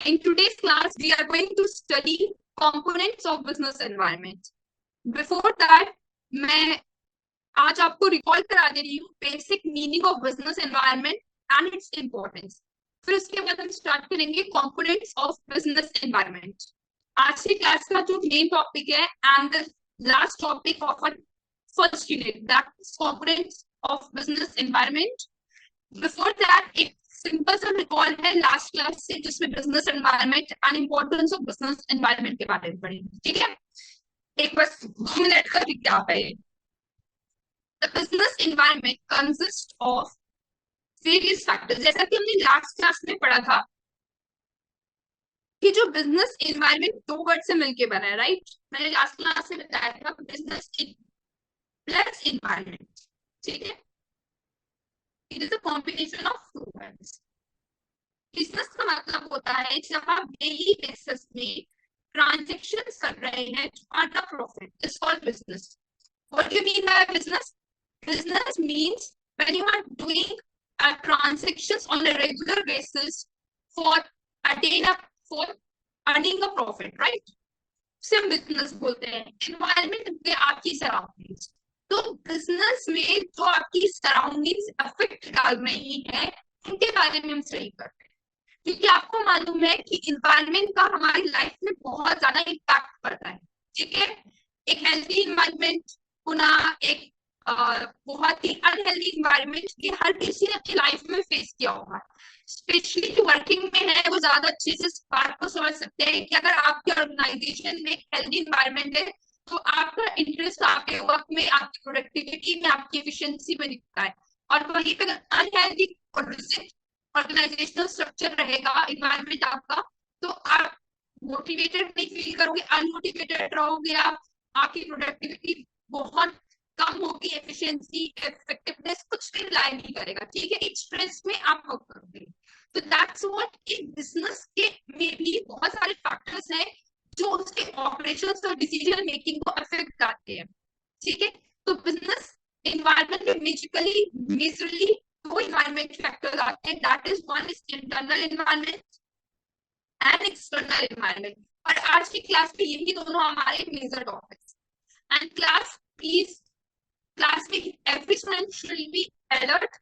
In today's class, we are going to study components of business environment. Before that, मैं आज आपको recall करा दे रही हूँ basic meaning of business environment and its importance. फिर उसके बाद हम स्टार्ट करेंगे कंपोनेंट्स ऑफ बिजनेस एनवायरनमेंट. आज की क्लास का जो मेन टॉपिक है and the last topic of our first unit, that is components of business environment. Before that एक सिंपल सा रिकॉल है लास्ट क्लास से, जिसमें business environment and importance of business environment के बारे में पढ़ेंगे. ठीक है, एक बस 2 मिनट का रिकैप है. The business environment consists of various factors. जैसा कि हमने लास्ट क्लास में पढ़ा था कि जो बिजनेस एनवायरनमेंट 2 वर्ड से मिलके बना है, राइट? मैंने लास्ट क्लास में बताया था बिजनेस प्लस एनवायरनमेंट. ठीक है, it is a combination of 2 words. Business का मतलब होता है जब आप डेली बेसिस में ट्रांजेक्शन कर रहे हैं to earn a profit, it's called business. What do you mean by business? Business means when you are doing transactions on a regular basis for earning a profit, right? सिर्फ business बोलते हैं. Environment में आपकी surroundings. तो business में जो आपकी surroundings affect डाल रही है उनके बारे में हम स्टडी करते हैं, क्योंकि आपको मालूम है कि एनवायरमेंट का हमारी लाइफ में बहुत ज्यादा इम्पैक्ट पड़ता है. ठीक है, एक हेल्थी एनवायरमेंट पुना एक बहुत ही अनहेल्दी एनवायरनमेंट की हर किसी ने अपनी लाइफ में फेस किया होगा. स्पेशली जो वर्किंग में है वो ज्यादा अच्छे से इस बात को समझ सकते हैं कि अगर आपके ऑर्गेनाइजेशन में एक हेल्दी एनवायरनमेंट है तो आपका इंटरेस्ट आपके वर्क में, आपकी प्रोडक्टिविटी में, आपकी एफिशिएंसी में दिखता है. और वहीं पर अनहेल्दी ऑर्गेनाइजेशनल स्ट्रक्चर रहेगा, एनवायरनमेंट आपका, तो आप मोटिवेटेड नहीं फील करोगे, अनमोटिवेटेड रहोगे, आपकी प्रोडक्टिविटी बहुत कम होगी, एफिशिएंसी, इफेक्टिवनेस कुछ भी रिलाई नहीं करेगा. ठीक है, एक स्ट्रेस में आप वर्क करोगे. तो दैट्स व्हाट एक बिजनेस के में भी बहुत सारे फैक्टर्स हैं जो उसके ऑपरेशंस और डिसीजन मेकिंग को अफेक्ट करते हैं. ठीक है, तो बिजनेस एनवायरनमेंट में मेजरली 2 एनवायरनमेंट फैक्टर्स आते हैं. That is one is internal environment and external environment. और आज की क्लास में यही दोनों हमारे मेजर टॉपिक्स. एंड क्लास में every student should be alert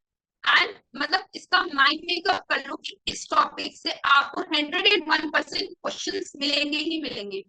and मतलब इसका माइंड मेकअप कर लो कि इस टॉपिक से आपको 101% क्वेश्चंस मिलेंगे ही मिलेंगे.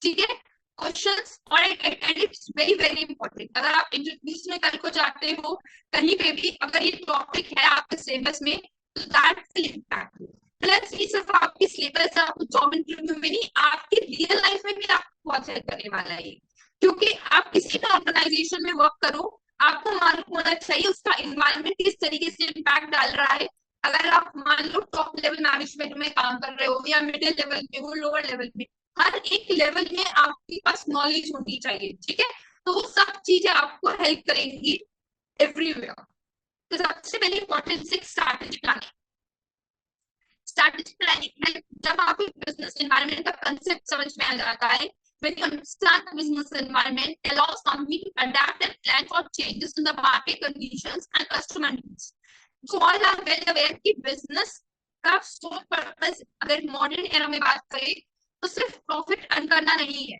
ठीक है, क्वेश्चंस और and it's very very important. अगर आप इंटरव्यूज में कल को जाते हो कहीं पे भी, अगर ये टॉपिक है आपके सिलेबस में तो that will impact you. Plus ये सिर्फ आपकी सिलेबस आपको जॉब इंटरव्यू में नहीं, आपकी रियल लाइफ में भी आपको बहुत हेल्प करने वाला है. क्योंकि आप किसी भी ऑर्गेनाइजेशन में वर्क करो, आपको मालूम होना चाहिए उसका एनवायरनमेंट किस तरीके से इम्पैक्ट डाल रहा है. अगर आप मान लो टॉप लेवल मैनेजमेंट में काम कर रहे हो या मिडिल लेवल में हो, लोअर लेवल में, हर एक लेवल में आपके पास नॉलेज होनी चाहिए. ठीक है, तो वो सब चीजें आपको हेल्प करेंगी एवरीवेयर. तो सबसे पहले इंपॉर्टेंट है स्ट्रैटेजी प्लानिंग. स्ट्रैटेजी प्लानिंग में जब आपको बिजनेस एनवायरनमेंट का कंसेप्ट समझ में आ जाता है, when you understand the business environment, allows company to adapt and plan for changes in the market conditions and customer needs. So all are well aware कि business का sole purpose अगर modern era में बात करें तो सिर्फ profit earn करना नहीं है.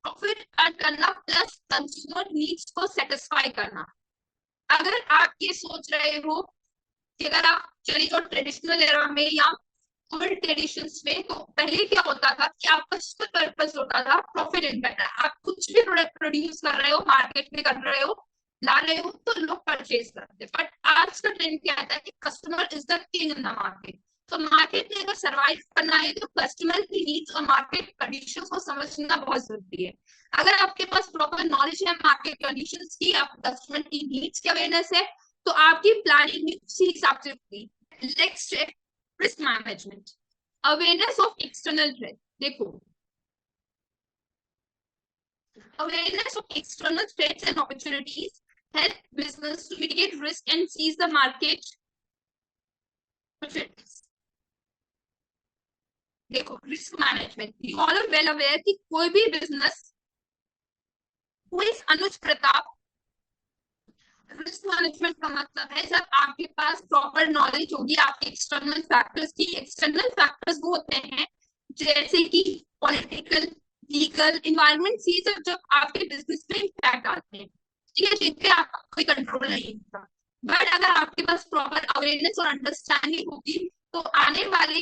Profit earn करना plus consumer needs को satisfy करना. अगर आप ये सोच रहे हो कि अगर आप चलिए जो ट्रेडिशनल एरा में या ओल्ड ट्रेडिशंस में, तो पहले क्या होता था कि आपका सिर्फ पर्पस होता था प्रॉफिट एंड बेटर. आप कुछ भी प्रोडक्ट प्रोड्यूस कर रहे हो, मार्केट में कर रहे हो, ला रहे हो, तो लोग परचेज करते हैं. बट आज का ट्रेंड क्या आता है कि customer is the king in the market. तो मार्केट में अगर सर्वाइव करना है तो कस्टमर की नीड्स और मार्केट कंडीशंस को समझना बहुत जरूरी है. अगर आपके पास प्रॉपर नॉलेज है मार्केट कंडीशंस की, आप कस्टमर की नीड्स की अवेयरनेस है, तो आपकी प्लानिंग भी उसी हिसाब से होगी. नेक्स्ट है risk management, awareness of external threat. देखो, awareness of external threats and opportunities help business to mitigate risk and seize the market opportunities. देखो, risk management, you all are well aware कि कोई भी business, who is Anuj Pratap, risk management का मतलब है जब आपके पास प्रॉपर नॉलेज होगी आपके एक्सटर्नल फैक्टर्स की। एक्सटर्नल फैक्टर्स वो होते हैं जैसे कि पॉलिटिकल, लीगल, इन्वायरमेंट, ये सब जब आपके बिजनेस में इम्पैक्ट आते हैं, ठीक है, जिन पे आपका कोई कंट्रोल नहीं होता। बट अगर आपके पास प्रॉपर अवेयरनेस और अंडरस्टैंडिंग होगी तो आने वाले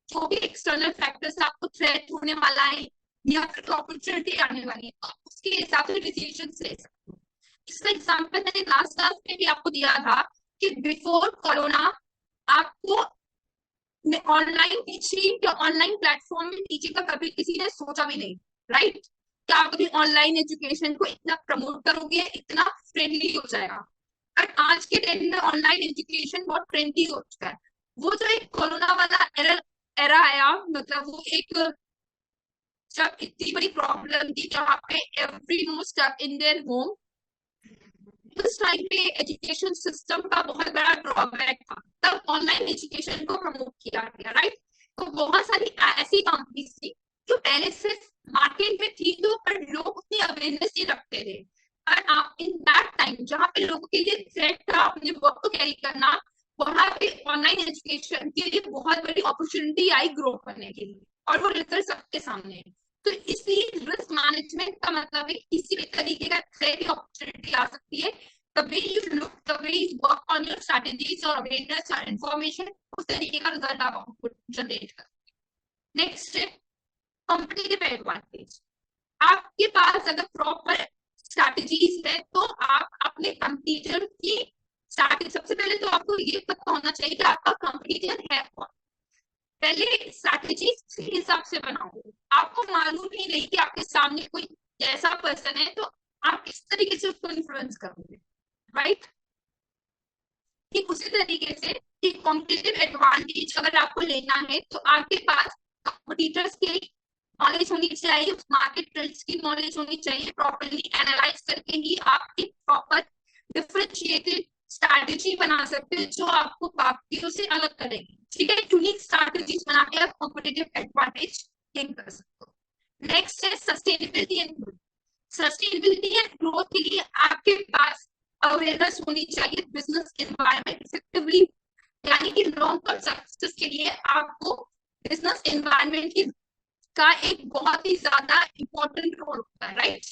जो भी एक्सटर्नल फैक्टर्स आपको थ्रेट होने वाला है या फिर अपॉर्चुनिटी आने वाली है, तो आप उसके हिसाब से डिसीजन ले सकते हो। इसका एग्जाम्पल मैंने लास्ट क्लास में भी आपको दिया था कि बिफोर कोरोना आपको ऑनलाइन टीचिंग या ऑनलाइन प्लेटफॉर्म में टीचिंग का कभी किसी ने सोचा भी नहीं, राइट? क्या आप कभी ऑनलाइन एजुकेशन को इतना प्रमोट करोगे, इतना फ्रेंडली हो जाएगा। बट आज के टाइम में ऑनलाइन एजुकेशन बहुत ट्रेंडी हो चुका है। वो जो एक कोरोना वाला एरा एरा आया, मतलब वो एक जब इतनी बड़ी प्रॉब्लम थी जहाँ पे everyone stuck in their home, उस टाइम पे एजुकेशन सिस्टम का बहुत बड़ा ड्रॉबैक था, तब ऑनलाइन एजुकेशन को प्रमोट किया गया, राइट? तो बहुत सारी ऐसी कंपनीज थी जो पहले से मार्केट में थी, तो पर लोग उतनी अवेयरनेस नहीं रखते थे। और आप इन दैट टाइम जहाँ पे लोगों के लिए थ्रेट था अपने वर्क को कैरी करना, वहां पे ऑनलाइन एजुकेशन के लिए बहुत बड़ी अपॉर्चुनिटी आई ग्रो करने के लिए, और वो रिजल्ट सबके सामने है। तो इसलिए रिस्क मैनेजमेंट का मतलब है किसी भी तरीके का थ्रेट या अपॉर्चुनिटी आ सकती है, the way you look, the way you work on your strategies or awareness or information, उस तरीके का रिजल्ट आप आउटपुट जनरेट कर। नेक्स्ट है कॉम्पिटिटिव एडवांटेज। आपके पास अगर प्रॉपर स्ट्रैटेजीज है तो आप अपने कंपटीटर की स्ट्रैटेजी, सबसे पहले तो आपको ये पता होना चाहिए कि आपका कंपटीटर है कौन। पहले स्ट्रैटेजी के हिसाब से बनाओ। आपको मालूम ही नहीं कि आपके सामने कोई ऐसा पर्सन है, तो आप किस तरीके से उसको इन्फ्लुएंस करोगे, राइट? ठीक उसी तरीके से एक कॉम्पिटिटिव एडवांटेज अगर आपको लेना है तो आपके पास कॉम्पिटिटर्स के नॉलेज होनी चाहिए, उस मार्केट ट्रेंड्स की नॉलेज होनी चाहिए, प्रॉपर्ली एनालाइज करके ही आप एक प्रॉपर डिफरेंशिएटेड स्ट्रैटेजी बना सकते हैं जो आपको बाकियों से अलग करेगी, ठीक है? यूनिक स्ट्रैटेजीज बना के आप कॉम्पिटिटिव एडवांटेज गेन कर सकते हो। नेक्स्ट है sustainability and growth. Sustainability and growth के लिए आपके पास अवेयरनेस होनी चाहिए बिजनेस एनवायरनमेंट इफेक्टिवली, यानी कि लॉन्ग टर्म सक्सेस के लिए आपको बिजनेस एनवायरनमेंट का एक बहुत ही ज्यादा इंपॉर्टेंट रोल होता है, राइट?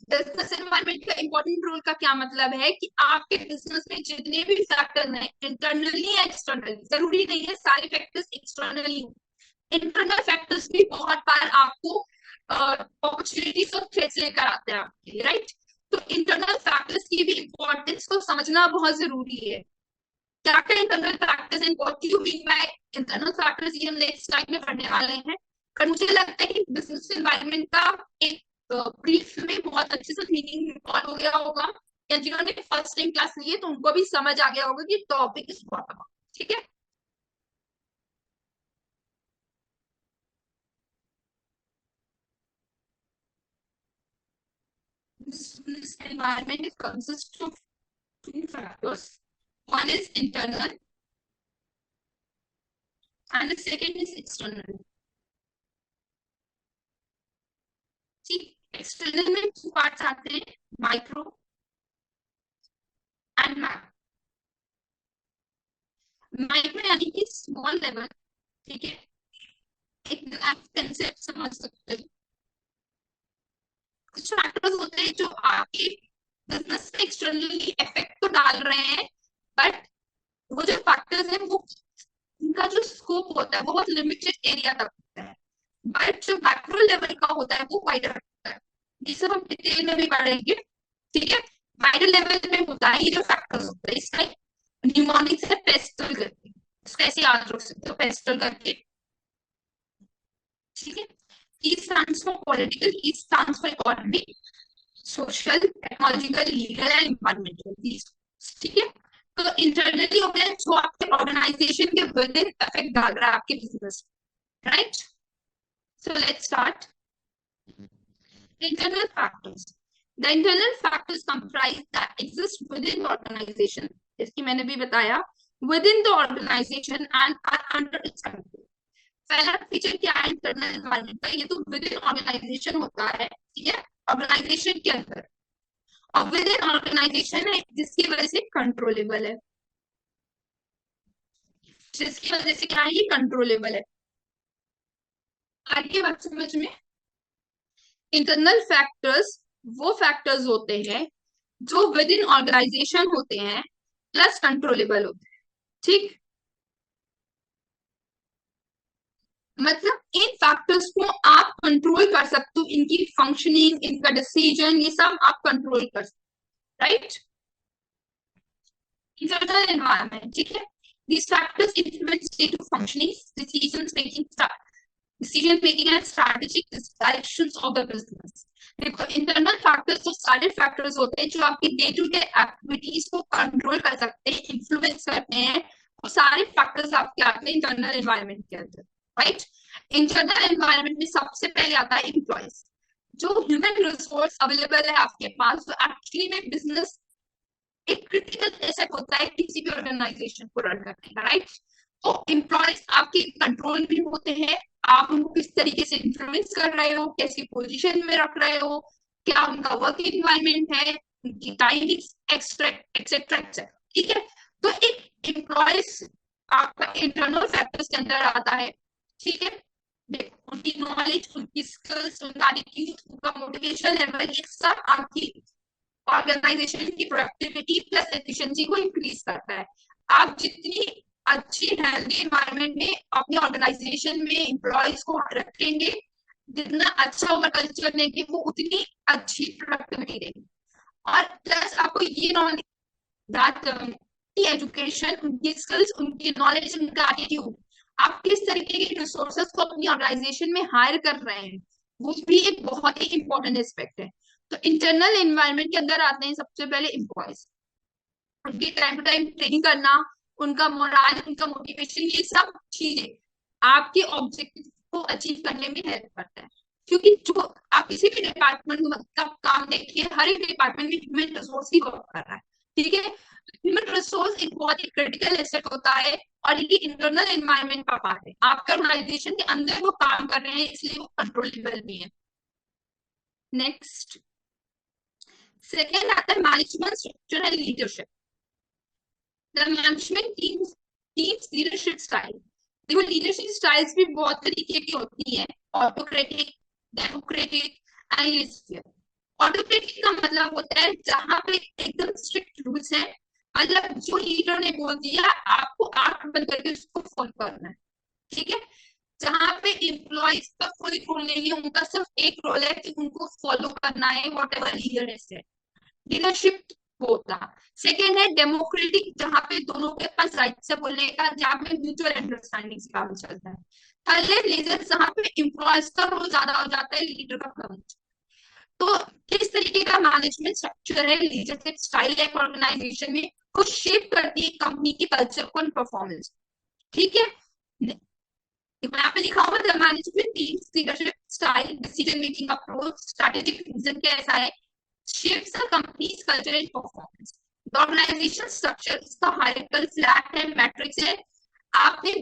बिजनेस एनवायरनमेंट का इंपॉर्टेंट रोल का क्या मतलब है कि आपके बिजनेस में जितने भी फैक्टर हैं, इंटरनली या एक्सटर्नली, जरूरी नहीं है सारे फैक्टर्स एक्सटर्नली हो, इंटरनल फैक्टर्स भी बहुत बार आपको अपॉर्चुनिटीज और थ्रेट्स लेकर आते हैं आपके लिए, राइट? तो इंटरनल फैक्टर्स की भी इंपॉर्टेंस को समझना बहुत जरूरी है। क्या क्या internal factors and what do you mean by internal factors, ये हम नेक्स्ट स्लाइड में पढ़ने वाले हैं। पर मुझे लगता है कि बिजनेस एनवायरनमेंट का एक ब्रीफ में बहुत अच्छे से मीनिंग रिकॉल हो गया होगा, या जिन्होंने फर्स्ट टाइम क्लास ली है तो उनको भी समझ आ गया होगा कि टॉपिक इज व्हाट अबाउट, ठीक है? Business environment consists of two factors. One is internal and the second is external. See, external में two parts आते हैं, micro and macro. माइक्रो यानी कि स्मॉल लेवल, ठीक है? एक आप कंसेप्ट समझ सकते हो। कुछ फैक्टर्स होते हैं जो आपके बिजनेस पे एक्सटर्नली इफेक्ट तो डाल रहे हैं, बट वो जो फैक्टर्स हैं वो उनका जो स्कोप होता है वो बहुत लिमिटेड एरिया तक होता है, बट जो मैक्रो लेवल का होता है वो वाइडर होता है। ये सब हम डिटेल में भी पढ़ेंगे, ठीक है? वाइडर लेवल में होता है ये जो फैक्टर्स होते हैं, इसका निमोनिक से पेस्टल करके, इसका ऐसे याद रख सकते हो, पेस्टल करके, ठीक है? E stands for political, E stands for economic, social, technological, legal and environmental, ठीक है? तो इंटरनली हो गया जो आपके ऑर्गेनाइजेशन के विद इन इफेक्ट डाल रहा है आपके business, right? So let's start. Internal factors. The internal factors comprise that exist within the organization. इसकी मैंने भी बताया, within the organization and are under its control. पहला फीचर क्या है इंटरनल एनवायरनमेंट का? ये तो विद इन ऑर्गेनाइजेशन होता है, ठीक है? ऑर्गेनाइजेशन के अंदर, और विद इन ऑर्गेनाइजेशन है जिसकी वजह से कंट्रोलेबल है, जिसकी वजह से क्या है, ये कंट्रोलेबल है। आगे बात समझ में। इंटरनल फैक्टर्स वो फैक्टर्स होते हैं जो विद इन ऑर्गेनाइजेशन होते हैं प्लस कंट्रोलेबल होते हैं। ठीक, मतलब इन फैक्टर्स को आप कंट्रोल कर सकते हो, इनकी फंक्शनिंग, इनका डिसीजन, ये सब आप कंट्रोल कर सकते हो, राइट। इंटरनल एनवायरनमेंट, ठीक है। These factors influence state of functioning, decision making and strategic directions of the business. देखो इंटरनल फैक्टर्स तो सारे फैक्टर्स होते हैं जो आपकी डे टू डे एक्टिविटीज को कंट्रोल कर सकते हैं, इन्फ्लुएंस करते हैं, और सारे फैक्टर्स आपके आते हैं इंटरनल एनवायरनमेंट के अंदर, राइट। इंटरनल एनवायरनमेंट में सबसे पहले आता है एम्प्लॉयज, जो ह्यूमन रिसोर्स अवेलेबल है आपके पास, तो एक्चुअली में बिजनेस एक क्रिटिकल एसेट होता है किसी भी ऑर्गेनाइजेशन को रन करने का, राइट। तो एम्प्लॉयज आपके कंट्रोल में होते हैं, आप उनको किस तरीके से इन्फ्लुएंस कर रहे हो, कैसी पोजीशन में रख रहे हो, क्या उनका वर्क एनवायरनमेंट है, उनकी टाइमिंग एक्सेट्रा, ठीक है। तो एक एम्प्लॉयज आपका इंटरनल फैक्टर्स के अंदर आता है, ठीक है। देखो उनकी नॉलेज, उनकी स्किल्स, उनका एटीट्यूड, उनका मोटिवेशन लेवल, ये सब आपकी ऑर्गेनाइजेशन की प्रोडक्टिविटी प्लस एफिशिएंसी को इंक्रीज करता है। आप जितनी अच्छी हेल्दी एनवायरनमेंट में अपनी ऑर्गेनाइजेशन में एम्प्लॉयज को रखेंगे, जितना अच्छा होगा कल्चर देंगे, वो उतनी अच्छी प्रोडक्टिविटी देंगे। और प्लस आपको ये नॉलेज दैट एजुकेशन, उनकी स्किल्स, उनकी नॉलेज, उनका एटीट्यूड, आप किस तरीके के रिसोर्सेज को अपनी ऑर्गेनाइजेशन में हायर कर रहे हैं, वो भी एक बहुत ही इंपॉर्टेंट एस्पेक्ट है। तो इंटरनल एनवायरनमेंट के अंदर आते हैं सबसे पहले एम्प्लॉयज, उनकी टाइम टू टाइम ट्रेनिंग करना, उनका मोरल, उनका मोटिवेशन, ये सब चीजें आपके ऑब्जेक्टिव को अचीव करने में हेल्प करता है। क्योंकि जो आप किसी भी डिपार्टमेंट का काम देखिए, हर एक डिपार्टमेंट में ह्यूमन रिसोर्स ही वर्क कर रहा है, ठीक है। ह्यूमन रिसोर्स एक बहुत ही क्रिटिकल एसेट होता है, और ये इंटरनल एनवायरनमेंट का पार्ट है, आपके ऑर्गेनाइजेशन के अंदर वो काम कर रहे हैं, इसलिए वो कंट्रोलेबल भी है। नेक्स्ट, सेकेंड आता है management structure and leadership. The management team's leadership style. देखो लीडरशिप स्टाइल्स भी बहुत तरीके की होती है, autocratic, democratic and leadership. Autocratic का मतलब होता है जहां पे एकदम स्ट्रिक्ट रूल्स है, मतलब जो लीडर ने बोल दिया आपको आंख बंद करके उसको फॉलो करना है, ठीक है। जहां पे एम्प्लॉयज का कोई रोल नहीं है, उनका सिर्फ एक रोल है कि उनको फॉलो करना है वॉट एवर लीडर है, लीडरशिप होता। सेकेंड है डेमोक्रेटिक, जहां पे दोनों के पास राइट से बोलने का, जहां पे म्यूचुअल अंडरस्टैंडिंग से काम चलता है। थर्ड है लीडर, जहां पे एम्प्लॉयज का रोल ज्यादा हो जाता है, लीडर का कम। तो किस तरीके का मैनेजमेंट स्ट्रक्चर है, लीडरशिप स्टाइल है ऑर्गेनाइजेशन में, कुछ शेप करती है कंपनी की कल्चर को, परफॉर्मेंस, ठीक है। यहाँ पे लिखा हुआ the management team's leadership style, decision making approach, strategic reason कैसा है, shapes the company's culture and performance. The organization structure इसका hierarchical flat है, matrix है। आपने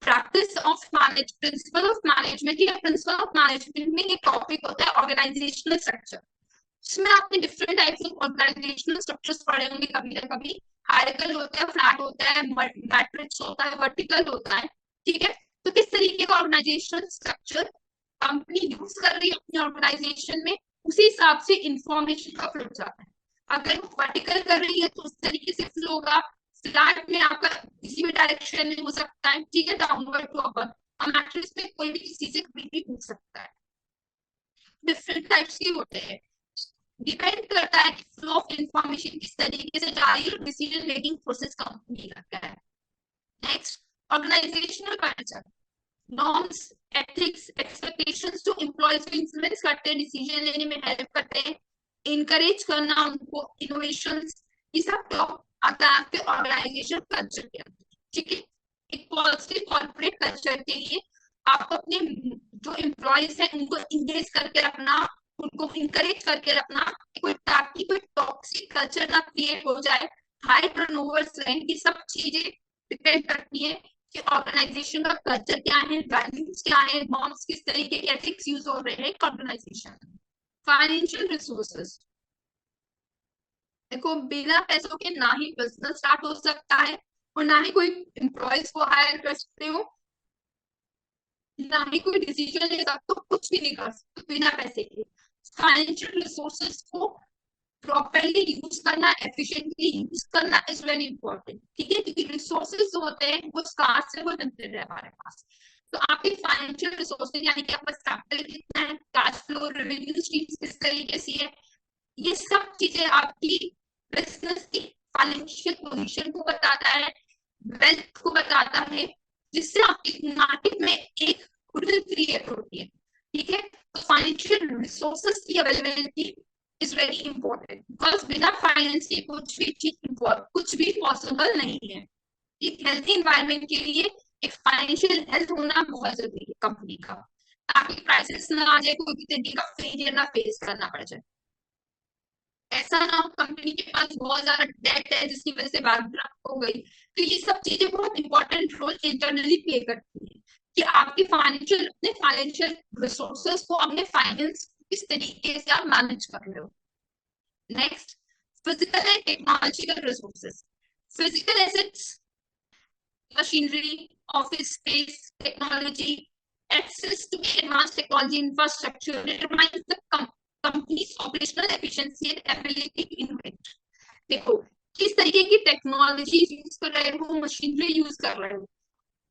practice of manage, principle of management या प्रिंसिपल ऑफ मैनेजमेंट में ये topic होता है ऑर्गेनाइजेशनल स्ट्रक्चर। इसमें आपने different types of organisational structures पढ़े होंगे कभी ना कभी। हायरार्किकल होता है, फ्लैट होता है, मैट्रिक्स होता है, वर्टिकल होता है, ठीक है। तो किस तरीके का ऑर्गेनाइजेशनल स्ट्रक्चर कंपनी यूज कर रही है अपनी ऑर्गेनाइजेशन में, उसी हिसाब से इंफॉर्मेशन का फ्लो जाता है। अगर वो वर्टिकल कर रही है तो उस तरीके से फ्लो होगा, फ्लैट में आपका किसी भी डायरेक्शन में हो सकता है, ठीक है, डाउनवर्ड टू अपर। और मैट्रिक्स में कोई भी किसी से कभी भी पूछ सकता है। डिफरेंट टाइप्स के होते हैं, डिपेंड करता है फ्लो ऑफ इंफॉर्मेशन किस तरीके से जा रही है, डिसीजन मेकिंग प्रोसेस कंपनी का है। Next, organisational culture, norms, ethics, expectations जो एम्प्लॉयज को इन्फ्लुएंस करते हैं, डिसीजन लेने में हेल्प करते हैं, इनकरेज करना उनको, इनोवेशंस, ये सब टॉप आता है आपके ऑर्गेनाइजेशन कल्चर के अंदर, ठीक है। एक पॉजिटिव कॉर्पोरेट कल्चर के लिए आपको अपने जो एम्प्लॉयज हैं उनको इंगेज करके रखना, उनको इनकरेज करके रखना, कोई ताकि कोई टॉक्सिक कल्चर ना क्रिएट हो जाए, हाई टर्नओवर्स रहें, ये सब चीजें डिपेंड करती है कि ऑर्गेनाइजेशन का कल्चर क्या है, वैल्यूज क्या है, नॉर्म्स किस तरीके के एथिक्स यूज हो रहे हैं ऑर्गेनाइजेशन। फाइनेंशियल रिसोर्सेज, देखो, बिना पैसों के ना ही बिजनेस स्टार्ट हो सकता है और ना ही कोई एम्प्लॉयज को हायर कर सकते हो, ना ही कोई डिसीजन ले सकते हो, कुछ भी नहीं कर सकते बिना पैसे के। फाइनेंशियल रिसोर्सेज को प्रॉपरली यूज करना, एफिशिएंटली यूज करना इज वेरी इंपॉर्टेंट। ठीक है, क्योंकि रिसोर्सेज जो होते हैं वो स्कार्स से वो लिमिटेड है हमारे पास। तो आपके फाइनेंशियल रिसोर्सेज यानी कि आपका कैपिटल कितना है, कैश फ्लो, रेवेन्यू स्ट्रीम्स किस तरीके से है, ये सब चीजें आपकी बिजनेस की फाइनेंशियल पोजीशन को बताता है, वेल्थ को बताता है, जिससे आपकी मार्केट में एक गुडविल क्रिएट होती है। ठीक है, तो फाइनेंशियल रिसोर्सेज की availability is very important, because बिना फाइनेंस के कुछ भी चीज कुछ भी पॉसिबल नहीं है। एक हेल्थी इन्वायरमेंट के लिए एक फाइनेंशियल हेल्थ होना बहुत जरूरी है कंपनी का, ताकि क्राइसिस ना आ जाए, कोई भी तरीके का फेलियर ना फेस करना पड़ जाए। ऐसा ना हो कंपनी के पास बहुत ज्यादा डेट है जिसकी वजह से बैंकरप्ट हो गई। तो ये सब चीजें बहुत इंपॉर्टेंट रोल इंटरनली प्ले करती है कि आपके फाइनेंशियल, अपने फाइनेंशियल रिसोर्सेज को, अपने फाइनेंस किस तरीके से आप मैनेज कर रहे हो। Next, physical and technological resources. Physical assets, machinery, office space, technology, access to advanced technology infrastructure determines the company's operational efficiency and ability to innovate. देखो, किस तरीके की टेक्नोलॉजी यूज कर रहे हो, मशीनरी यूज कर रहे हो,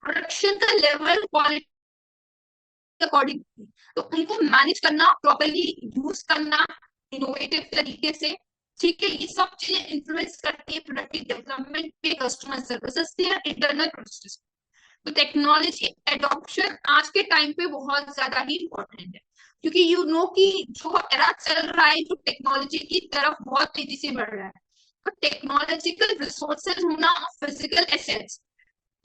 प्रोडक्शन का लेवल, क्वालिटी अकॉर्डिंग, तो उनको मैनेज करना, प्रॉपरली यूज करना इनोवेटिव तरीके से। ठीक है, ये सब चीजें इन्फ्लुएंस करती है प्रोडक्टिव डेवलपमेंट पे, कस्टमर सर्विसेज पे या इंटरनल प्रोसेस। तो टेक्नोलॉजी एडॉप्शन आज के टाइम पे बहुत ज्यादा ही इम्पोर्टेंट है, क्योंकि यू नो कि जो एरा चल रहा है, जो टेक्नोलॉजी की तरफ बहुत तेजी से बढ़ रहा है, तो टेक्नोलॉजिकल रिसोर्सेज होना, फिजिकल एसेट्स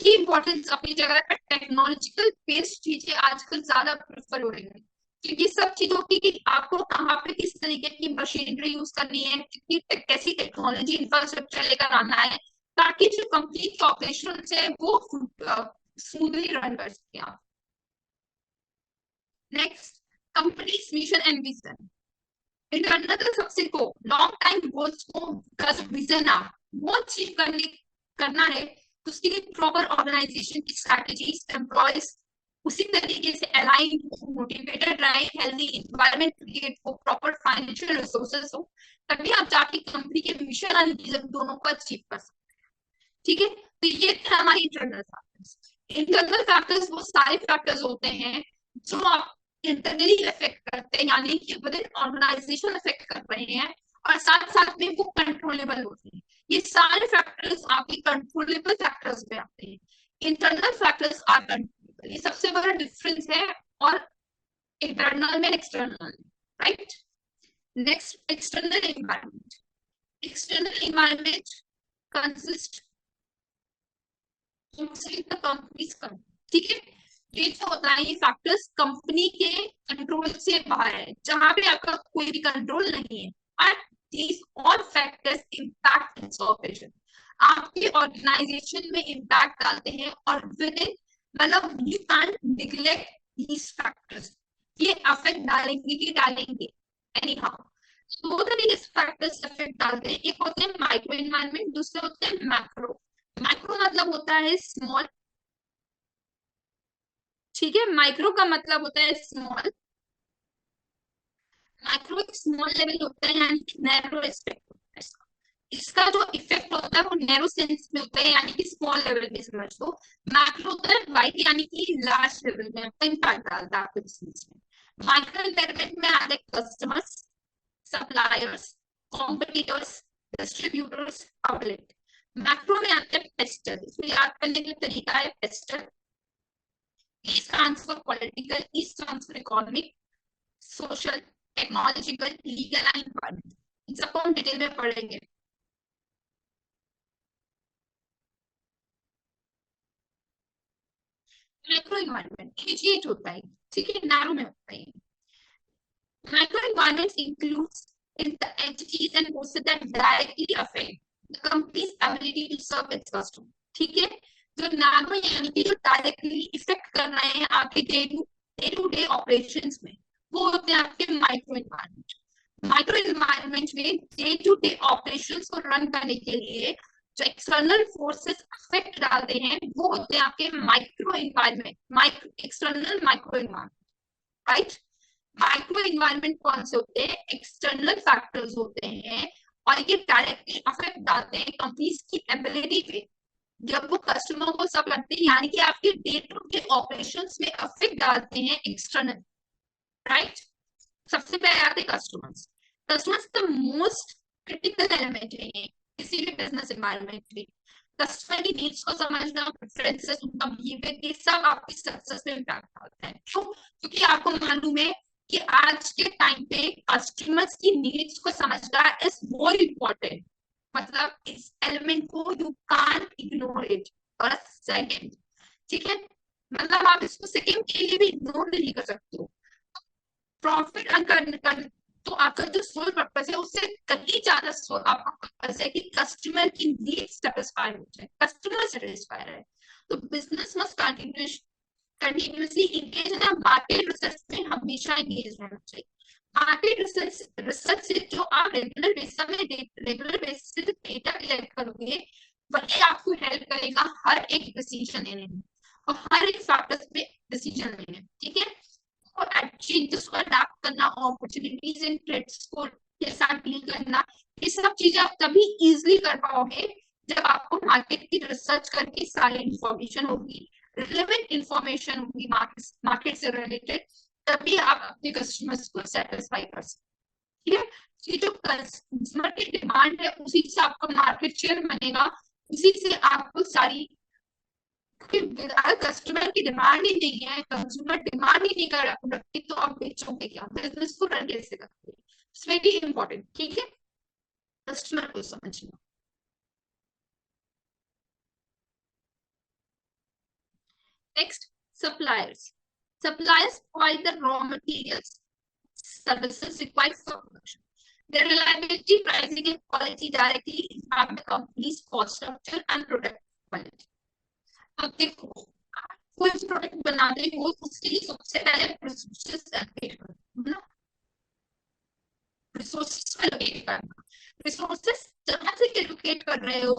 की इम्पोर्टेंस अपनी जगह पर, टेक्नोलॉजिकल बेस्ड चीजें आजकल ज्यादा प्रेफर हो रही है। क्योंकि सब चीजों की आपको कहाँ पे किस तरीके की मशीनरी यूज करनी है, कितनी कैसी टेक्नोलॉजी इंफ्रास्ट्रक्चर लेकर आना है, ताकि जो कंप्लीट ऑपरेशन है वो स्मूथली रन कर सके आप। Next, companies mission and vision. Internal सबसे को लॉन्ग टाइम गोल्स को का जो विजन आप वो अचीव करना है, तो उसके लिए प्रॉपर ऑर्गेनाइजेशन की स्ट्रैटेजीज, एम्प्लॉयज उसी तरीके से अलाइन हो, मोटिवेटेड रहे, हेल्दी एनवायरनमेंट क्रिएट हो, प्रॉपर फाइनेंशियल रिसोर्सेज हो, तभी आप जाके कंपनी के मिशन एंड विजन दोनों को अचीव कर सकते हैं। ठीक है, तो ये थे हमारी इंटरनल फैक्टर्स। इंटरनल फैक्टर्स वो सारे फैक्टर्स होते हैं जो आप इंटरनली इफेक्ट करते हैं, यानी कि विद इन ऑर्गेनाइजेशन इफेक्ट कर रहे हैं, और साथ साथ में वो कंट्रोलेबल होते हैं। ये सारे फैक्टर्स आपके कंट्रोलेबल फैक्टर्स में आते हैं। इंटरनल फैक्टर्स आर कंट्रोलेबल, ये सबसे बड़ा डिफरेंस है और इंटरनल में external, right. Next, external environment. External environment consist companies का, ठीक है, ये जो होता है ये फैक्टर्स कंपनी के कंट्रोल से बाहर है, जहां पे आपका कोई भी कंट्रोल नहीं है, but these all factors impact its operation, आपके ऑर्गेनाइजेशन में इम्पैक्ट डालते हैं, और विद इन, मतलब you can neglect these factors, ये अफेक्ट डालेंगे कि डालेंगे एनी हाउ। दो तरीके से फैक्टर्स अफेक्ट डालते हैं, एक होते हैं माइक्रो एनवायरनमेंट, दूसरे होते हैं मैक्रो। मैक्रो मतलब होता है स्मॉल, ठीक है, माइक्रो का मतलब होता है स्मॉल, मैक्रो एक स्मॉल लेवल होता है, यानी कि नैरो एस्पेक्ट होता है इसका। इसका जो इफेक्ट होता है वो नैरो सेंस में होता है, यानी कि स्मॉल लेवल में समझ लो। मैक्रो होता है वाइड, यानी कि लार्ज लेवल में इम्पैक्ट डालता है आपके बिजनेस में। माइक्रो एनवायरनमेंट में आते हैं customers, suppliers, competitors, distributors, public. Macro में आते हैं पेस्टल, इसमें याद करने का तरीका है pastel. E stands for political, E stands for economic, social, technological, legal and environment। इन सबको हम डिटेल में पढ़ेंगे। मैक्रो इन्वायरमेंट ये होता है, ठीक है, नैरो में होता है। Macro environment includes in the entities and forces that directly affect the company's ability to serve its customer। ठीक है, जो नैरो यानी कि जो डायरेक्टली इफेक्ट कर रहे हैं आपके डे टू डे ऑपरेशंस में, वो होते हैं आपके माइक्रो इन्वायरमेंट। माइक्रो इन्वायरमेंट में डे टू डे ऑपरेशंस को रन करने के लिए जो एक्सटर्नल फोर्सेस अफेक्ट डालते हैं वो होते हैं आपके micro environment, micro external micro environment, right. Micro environment कौन से होते हैं? एक्सटर्नल फैक्टर्स होते हैं और ये डायरेक्टली अफेक्ट डालते हैं कंपनीज की एबिलिटी पे जब वो कस्टमर को सब करते हैं, यानी कि आपके डे टू डे ऑपरेशंस में अफेक्ट डालते हैं एक्सटर्नल, राइट। सबसे पहले आते हैं customers. Customers the most critical element है ये किसी भी बिजनेस एनवायरनमेंट में। कस्टमर की नीड्स को समझना, प्रेफरेंसेस, उनका बिहेवियर, ये सब आपकी सक्सेस में इम्पैक्ट डालता है। क्यों? क्योंकि आपको मालूम है कि आज के टाइम पे कस्टमर्स की नीड्स को समझना इज मोर इम्पोर्टेंट। मतलब इस एलिमेंट को you can't ignore it for a second, ठीक है। मतलब आप इसको सेकंड के लिए भी इग्नोर नहीं कर सकते हो। प्रॉफिट अर्न करने का तो आपका जो सोल पर्पस है उससे कहीं ज्यादा सोल आपका पर्पस है कि कस्टमर की नीड्स सेटिस्फाई हो जाए, कस्टमर सेटिस्फाई रहे। तो business must continuously engage in market research में, हमेशा इंगेज रहना चाहिए। मार्केट रिसर्च से जो आप रेगुलर बेसिस पे डेटा कलेक्ट करोगे वही आपको हेल्प करेगा हर एक डिसीजन लेने में और हर एक फैक्टर्स पे डिसीजन लेने में, ठीक है। और चेंजेस को अडैप्ट करना, अपॉर्चुनिटीज एंड थ्रेट्स को के साथ डील करना, ये सब चीजें आप तभी इजीली कर पाओगे जब आपको मार्केट की रिसर्च करके सारी इंफॉर्मेशन होगी, रिलेवेंट इंफॉर्मेशन होगी मार्केट से रिलेटेड, तभी आप अपने कस्टमर्स को सेटिस्फाई कर सकते हैं। ये जो कस्टमर की डिमांड है उसी से आपका मार्केट शेयर बनेगा, उसी से आपको सारी, कस्टमर की डिमांड ही नहीं है, कंज्यूमर डिमांड ही नहीं कर रहा प्रोडक्ट की, तो आप बेचोगे क्या, बिजनेस को रन कैसे करोगे? इट्स वेरी इंपॉर्टेंट, ठीक है, कस्टमर को समझना। Next, suppliers. Suppliers provide the raw materials, services required for production. Their reliability, pricing, and quality directly impact the company's cost structure and product quality. अब देखो, कोई प्रोडक्ट बनाने हो उसके लिए सबसे पहले रिसोर्सेस एलोकेट करो ना, रिसोर्सेस को एलोकेट करना। रिसोर्सेस जहां से एलोकेट कर रहे हो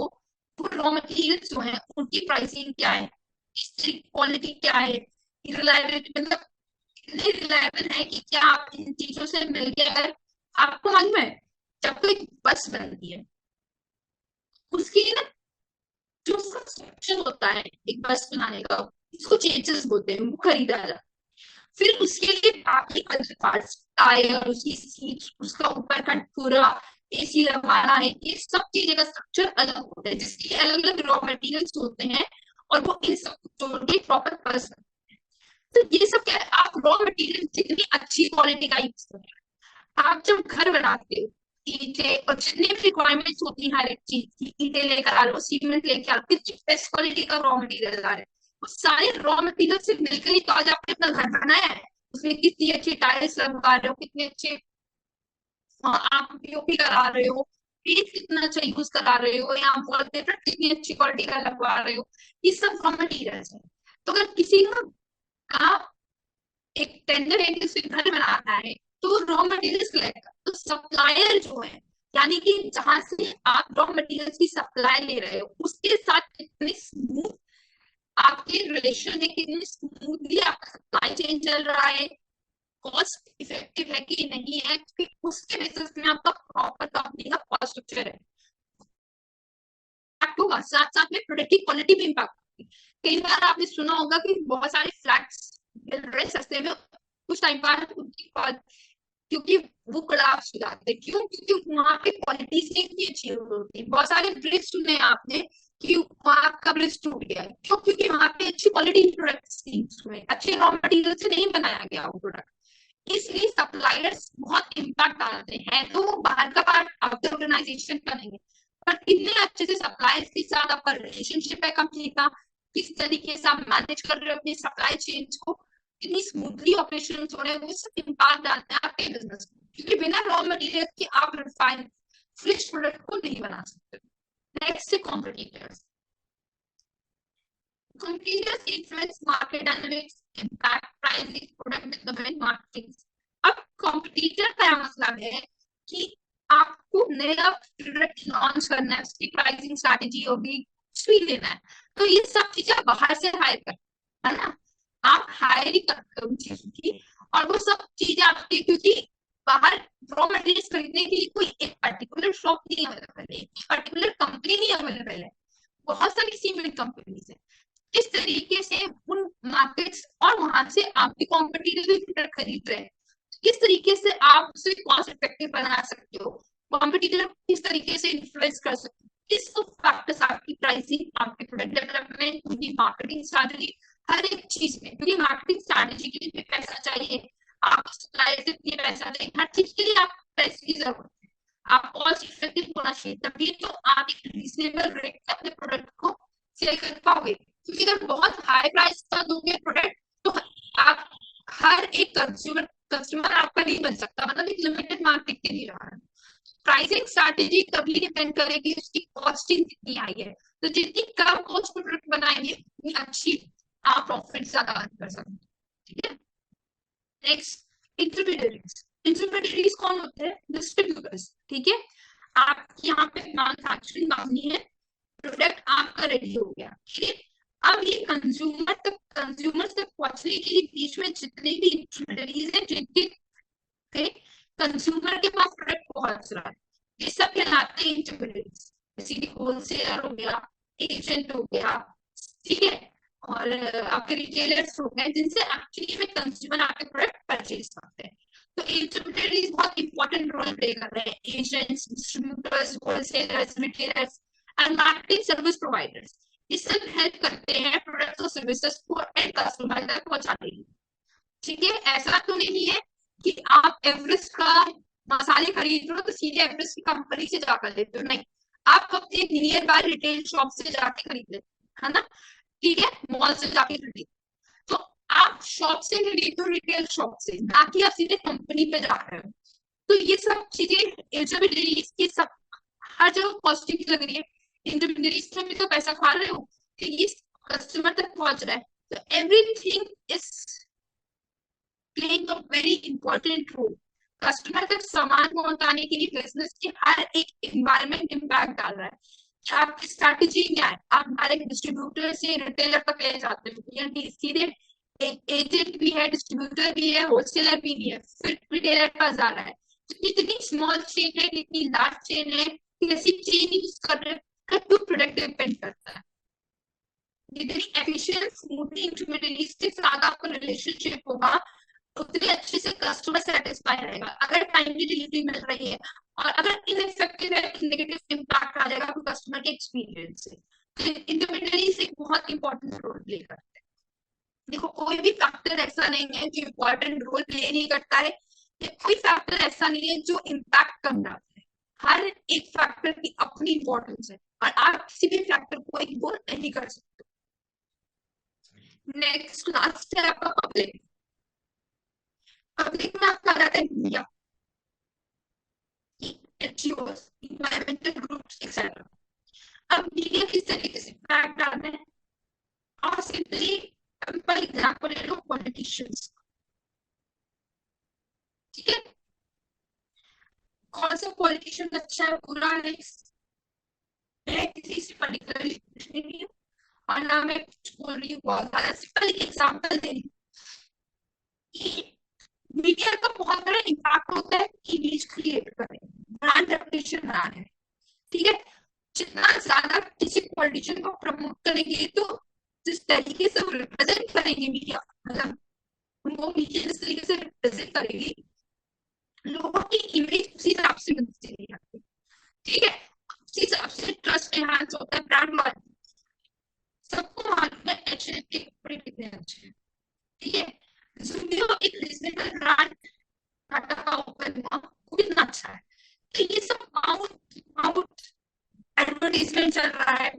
वो रॉ मटेरियल्स जो है उनकी प्राइसिंग क्या है, इसकी क्वालिटी क्या है, रिलायबिलिटी, मतलब कितने रिलायबल है कि क्या आप इन चीजों से मिल के, अगर आपको मालूम है जब कोई बस बनती है उसके लिए ना जो स्ट्रक्चर होता है एक बस बनाने का, इसको चेंजेस बोलते हैं, वो खरीदा जाता है। फिर उसके लिए बाकी अलग पार्ट्स, टायर, उसकी सीट, उसका ऊपर का पूरा एसी लगवाना है, ये सब चीजें का स्ट्रक्चर अलग होता है जिसके अलग अलग रॉ मटेरियल्स होते हैं और वो इन सब जोड़ के प्रॉपर बस। तो ये सब क्या है, आप रॉ मटेरियल जितनी अच्छी क्वालिटी का यूज करें। आप जब घर बनाते हो, ईंटें और जितनी भी रिक्वायरमेंट्स होती है हर एक चीज की, ईंटें लेकर आ रहे हो, सीमेंट लेकर आ रहे हो, कितनी बेस्ट क्वालिटी का रॉ मटेरियल आ रहा है, वो सारे रॉ मटेरियल से मिलकर ही तो आज आपने अपना घर बनाया है। उसमें कितनी अच्छी टाइल्स लगवा रहे हो, कितने अच्छे आप पीओपी करा रहे हो, पेज कितना अच्छा यूज करा रहे हो, या वॉलपेपर कितनी अच्छी क्वालिटी का लगवा रहे हो, ये सब रॉ मटेरियल्स है। तो अगर किसी का एक टेंडर है कि उसे घर बनाना है तो रॉ मटेरियल्स लेगा, तो सप्लायर जो है, यानी कि जहां से आप रॉ मटेरियल्स की सप्लाई ले रहे हो उसके साथ कितनी स्मूथ आपके रिलेशन है, कितनी स्मूथली आपका सप्लाई चेन चल रहा है, कॉस्ट इफेक्टिव है कि नहीं है, क्योंकि उसके बेसिस में आपका प्रॉपर कंपनी का कॉस्ट स्ट्रक्चर है। होगा साथ साथ में प्रोडक्ट की क्वालिटी भी इम्पैक्ट होगी। कई बार आपने सुना होगा कि बहुत सारे फ्लैट्स मिल रहे सस्ते में, कुछ टाइम बाद क्योंकि वो कोलैप्स हो जाते हैं, क्यों? क्योंकि वहां पे क्वालिटी इतनी अच्छी होती है। बहुत सारे ब्रिज सुने आपने कि वहां का ब्रिज टूट गया, क्यों? क्योंकि वहां पे अच्छी क्वालिटी प्रोडक्ट हुए, अच्छे रॉ मटेरियल से नहीं बनाया गया वो प्रोडक्ट। इसलिए सप्लायर्स बहुत इम्पैक्ट डालते हैं, तो वो बाहर का पार्ट आपके ऑर्गेनाइजेशन का नहीं है, पर कितने अच्छे से सप्लायर्स के साथ आपका रिलेशनशिप है कंपनी का, किस तरीके से आप मैनेज कर रहे हो अपनी सप्लाई चेन को, कितनी स्मूथली ऑपरेशन हो रहे हैं, वो सब इम्पैक्ट डालते हैं आपके बिजनेस को, क्योंकि बिना रॉ मटेरियल के आप रिफाइन फ्रेश प्रोडक्ट को नहीं बना सकते। नेक्स्ट है competitors. Competitors influence market dynamics, impact pricing, product development, marketing. अब कॉम्पिटिटर का मतलब है कि आपको नया प्रोडक्ट लॉन्च करना है, उसकी प्राइसिंग स्ट्रैटेजी होगी, कुछ भी लेना है, तो ये सब चीजें बाहर से हायर कर, है ना, आप हायर ही करते हो उन चीजों की, और वो सब चीजें आपकी, क्योंकि बाहर रॉ मटेरियल खरीदने के लिए कोई एक पर्टिकुलर शॉप नहीं अवेलेबल है, एक पर्टिकुलर कंपनी नहीं अवेलेबल है, बहुत सारी सीमेंट कंपनीज है। इस तरीके से उन मार्केट्स, और वहां से आपके कॉम्पिटिटर भी प्रोडक्ट खरीद रहे हैं, किस तरीके से आप उसे कॉस्ट इफेक्टिव बना सकते हो, कॉम्पिटिटर किस तरीके से इन्फ्लुएंस कर सकते हो, इस सब फैक्टर्स आपकी प्राइसिंग, आपके प्रोडक्ट डेवलपमेंट, उनकी मार्केटिंग स्ट्रैटेजी, हर एक चीज में, क्योंकि मार्केटिंग स्ट्रैटेजी के लिए भी पैसा चाहिए, आपको सप्लाई से भी पैसा चाहिए, हर चीज के लिए आपको पैसे की जरूरत है, आप कॉस्ट इफेक्टिव होना चाहिए, तभी तो आप एक रीजनेबल रेट पे अपने प्रोडक्ट को सेल कर पाओगे, क्योंकि अगर बहुत हाई प्राइस का दोगे प्रोडक्ट, तो आप हर एक कंज्यूमर आपका नहीं बन सकता, मतलब एक लिमिटेड मार्केट के लिए रहा है। प्राइसिंग स्ट्रैटेजी तभी डिपेंड करेगी उसकी कॉस्टिंग कितनी आई है, तो जितनी कम कॉस्ट में प्रोडक्ट बनाएंगे उतनी अच्छी आप प्रॉफिट ज्यादा अर्न कर सकते हैं, ठीक है। नेक्स्ट, इंटरमीडिएरीज। इंटरमीडिएरीज कौन होते हैं? डिस्ट्रीब्यूटर्स, ठीक है। आप यहाँ पे मैन्युफैक्चरिंग कंपनी है, प्रोडक्ट आपका रेडी हो गया, ठीक है, अब ये कंज्यूमर तक पहुंचने के लिए बीच में जितने भी इंटरमीडिएरीज हैं, जिनके कंज्यूमर के पास प्रोडक्ट पहुंच रहा है, ये सब कहलाते हैं इंटरमीडिएरीज, जैसे कि होलसेलर हो गया, एजेंट हो गया, ठीक है, और आपके रिटेलर्स हो गए, जिनसे एक्चुअली में कंज्यूमर आपके प्रोडक्ट परचेज करते हैं। तो इंटरमीडिएरीज बहुत इंपॉर्टेंट रोल प्ले कर रहे हैं, agents, distributors, wholesalers, retailers and marketing service providers, ये सब हेल्प करते हैं प्रोडक्ट्स और सर्विसेज को एंड कस्टमर तक पहुंचाने के लिए, ठीक है। ऐसा तो नहीं है कि आप एवरेस्ट का मसाले खरीद रहे हो तो सीधे एवरेस्ट की कंपनी से जाकर लेते हो, नहीं, आप अपने नियर बाय रिटेल शॉप से जाके खरीद लेते हो, है ना, ठीक है, मॉल से जाके खरीद, तो आप शॉप से खरीदो, रिटेल शॉप से, ना कि आप सीधे कंपनी पे जा रहे हो, तो ये सब चीजें जब रिलीज की सब हर जगह पॉजिटिव लग रही है, इंटरमीडिएट में भी तो पैसा खा रहे हो, तो ये कस्टमर तक पहुंच रहा है, तो everything is playing a very important role, customer तक सामान पहुंचाने के लिए बिजनेस के हर एक एनवायरमेंट इम्पैक्ट डाल रहा है। आपकी स्ट्रैटेजी क्या है? आप डायरेक्ट डिस्ट्रीब्यूटर से रिटेलर तक ले जाते हो, यानी सीधे एजेंट भी है, डिस्ट्रीब्यूटर भी है, होलसेलर भी है, फिर रिटेलर का जा रहा है, तो कितनी स्मॉल चेन है, कितनी लार्ज चेन है, कैसी चेन यूज कर रहे हैं, टू प्रोडक्ट डिपेंड करता है। जितनी एफिशिएंट स्मूथली इंटरमीडिएट के साथ आपका रिलेशनशिप होगा, उतनी अच्छे से कस्टमर सेटिस्फाई रहेगा, अगर टाइमली डिलीवरी मिल रही है, और अगर इनइफेक्टिव है, नेगेटिव इम्पैक्ट आ जाएगा आपको कस्टमर के एक्सपीरियंस से, तो इंटरमीडिएट एक बहुत इंपॉर्टेंट रोल प्ले करते हैं। देखो, कोई भी फैक्टर ऐसा नहीं है जो इम्पोर्टेंट रोल प्ले नहीं करता है, या कोई फैक्टर ऐसा नहीं है जो इम्पैक्ट कम डालता है, हर एक फैक्टर की अपनी इंपॉर्टेंस है, और आप किसी भी फैक्टर को इग्नोर नहीं कर सकते। नेक्स्ट, लास्ट है आपका पब्लिक। पब्लिक में आपका रहता है media, NGOs, environmental groups, etc. अब मीडिया किस तरीके से इम्पैक्ट डालते हैं, और सिंपली पर एग्जाम्पल ले लो पॉलिटिशियंस, ठीक है, कौन सा पॉलिटिशियन अच्छा है बुरा है, मैं किसी से पर्टिकुलरली कुछ नहीं हूँ, और ना मैं कुछ बोल रही हूँ, बहुत ज्यादा सिंपल एग्जाम्पल दे रही हूँ। मीडिया का बहुत बड़ा इम्पैक्ट होता है इमेज क्रिएट करें, ब्रांड रेपुटेशन बनाने, ठीक है, जितना ज्यादा किसी पॉलिटिशियन को प्रमोट करेंगे, तो जिस तरीके से वो रिप्रेजेंट करेंगे मीडिया, मतलब वो मीडिया जिस तरीके से रिप्रेजेंट करेगी, लोगों की इमेज उसी हिसाब से बनती चलेगी, ठीक है, उसी हिसाब से ट्रस्ट एनहांस होता है, ब्रांड लॉयल्टी। सबको मालूम है एचएन के कपड़े कितने अच्छे हैं, ठीक है, जुडियो एक रीजनेबल ब्रांड टाटा का ओपन हुआ, वो कितना अच्छा है, तो ये सब माउथ माउथ एडवर्टीजमेंट चल रहा है,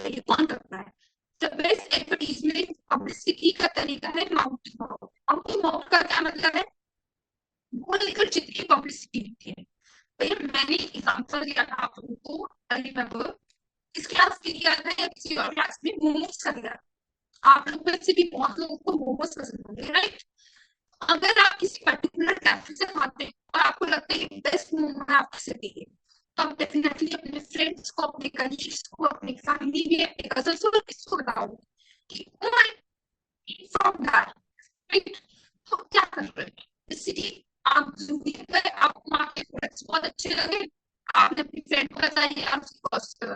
ये कौन करता है? द बेस्ट एडवर्टीजमेंट पब्लिसिटी का तरीका है mouth to mouth. Mouth to mouth का क्या मतलब है? वो लेकर जितनी पब्लिसिटी होती है, तो मैंने एग्जांपल दिया था आप लोगों को, आई रिमेंबर इस क्लास के दिया था या किसी और क्लास में मोमोज का दिया, आप लोग में से भी बहुत लोगों को मोमोज पसंद होंगे, राइट? अगर आप किसी पर्टिकुलर कैफे से खाते हैं और आपको लगता है कि बेस्ट मोमो है आपकी सिटी के, तो आप डेफिनेटली अपने फ्रेंड्स को, अपने कलीग्स को, अपनी फैमिली भी, अपने कजन्स को, किसको बताओगे कि oh my from that, right? तो क्या कर रहे हैं, इसलिए आप जरूरी है, आपको वहाँ के प्रोडक्ट्स बहुत अच्छे लगे, आपने अपनी फ्रेंड को बताया यार उसकी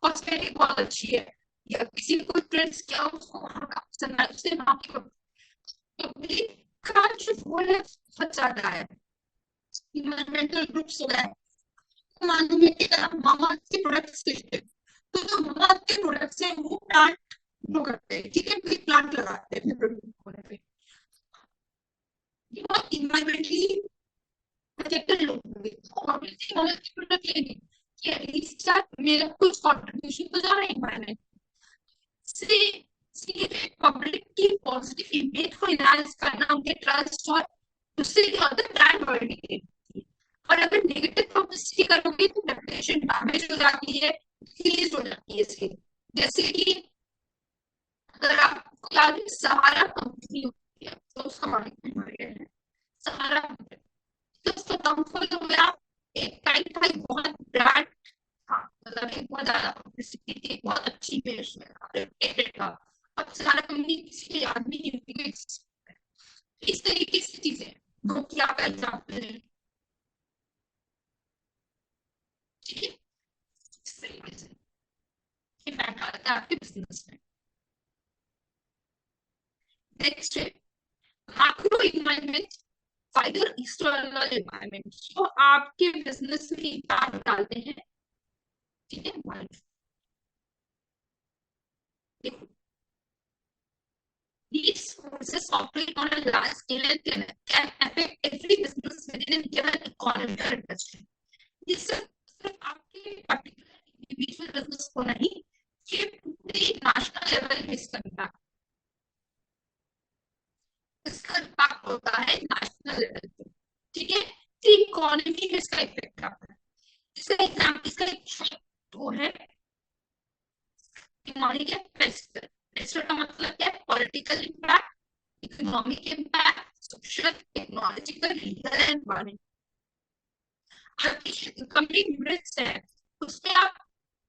कॉस्मेटिक बहुत अच्छी है, या किसी को ट्रेंड्स किया उसको वहाँ का पसंद आया, उससे वहाँ की का जो गोल है बहुत ज्यादा है, इन्वायरमेंटल ग्रुप्स हो गए, मानो में कि आप मामा के प्रोडक्ट्स लेते हैं, तो जो मामा के प्रोडक्ट्स हैं वो प्लांट ग्रो करते हैं, ठीक है, कोई प्लांट लगाते हैं अपने प्रोडक्ट होने पे, बहुत इन्वायरमेंटली प्रोटेक्टेड लोग होंगे, ऑब्वियसली मामा के प्रोडक्ट लेंगे कि एटलीस्ट यार मेरा कुछ कंट्रीब्यूशन तो जा रहा है इन्वायरमेंट से, पब्लिक की पॉजिटिव इमेज को इनहांस करना, उनके ट्रस्ट, और उससे क्या होता है, ब्रांड लॉयल्टी, और अगर नेगेटिव पब्लिसिटी करोगे तो रेपुटेशन डैमेज हो जाती है, रिलीज हो जाती है इसकी, जैसे कि अगर आपको याद है सहारा कंपनी होती है, तो उसका मालिक भी मर गया है, सहारा कंपनी, तो उसका डाउनफॉल हो गया, एक टाइम था बहुत ब्रांड था, मतलब एक बहुत ज्यादा पब्लिसिटी थी, बहुत अच्छी इमेज में रेपुटेड था, अब सहारा कंपनी किसी को याद भी नहीं होती, इस तरीके की चीजें जो कि आप एग्जाम्पल है, ठीक है, इस तरीके से इम्पैक्ट आता है आपके बिजनेस में। नेक्स्ट है macro environment, fibre external environment, जो आपके बिजनेस में इम्पैक्ट डालते हैं, ठीक है, these forces operate on a large scale and can affect every business within a given economy or industry. ये सिर्फ आपके पर्टिकुलर इंडिविजुअल बिजनेस को नहीं, ये पूरे नेशनल लेवल पे इसका इम्पैक्ट होता है नेशनल लेवल पे, ठीक है, तो इकोनॉमी में इसका इफेक्ट आता है। इसका एग्जाम्पल, इसका एक वो है इकोनॉमिक इम्पैक्ट, का मतलब क्या है, political impact, economic impact, social, technological, legal and environment, complete bridge है, उसमें आप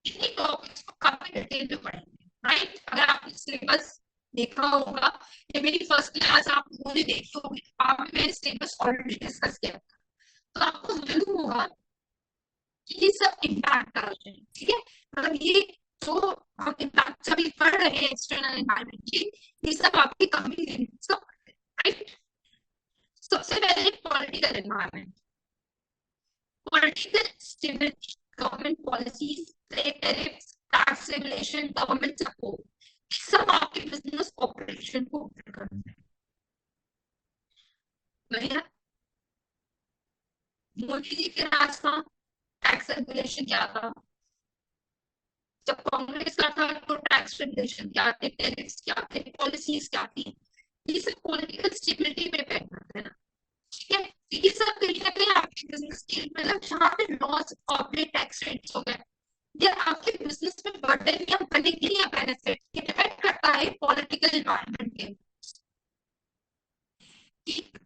इन्हीं टॉपिक्स को काफी डिटेल में पढ़ेंगे, राइट? अगर आपने सिलेबस देखा होगा या मेरी फर्स्ट क्लास आप लोगों ने देखी होगी, आप मेरे सिलेबस ऑलरेडी डिस्कस किया था, तो आपको मालूम होगा कि ये सब इम्पैक्ट डाल रहे हैं, ठीक है, मतलब ये जो हम इम्पैक्ट सभी पढ़ रहे हैं एक्सटर्नल एनवायरमेंट की, ये सब आपकी कम्युनिटी, राइट? सबसे पहले political environment, political stability, government policies, tariffs, tax regulation, government support, सब आपके बिजनेस ऑपरेशन को करते हैं। मोदी जी के राज का टैक्स रेगुलेशन क्या था, जब कांग्रेस का था तो टैक्स रेगुलेशन क्या थे, टैरिफ्स क्या थे, पॉलिसीज क्या थी, ये सब पॉलिटिकल स्टेबिलिटी पे डिपेंड करते हैं ना, ठीक है, ये सब कहीं ना कहीं आपके बिजनेस के मतलब जहाँ पे लॉस, कॉर्पोरेट टैक्स रेट्स हो गए, या आपके बिजनेस में बर्डन या बनेगी या बेनिफिट, ये डिपेंड करता है पॉलिटिकल इन्वायरमेंट के,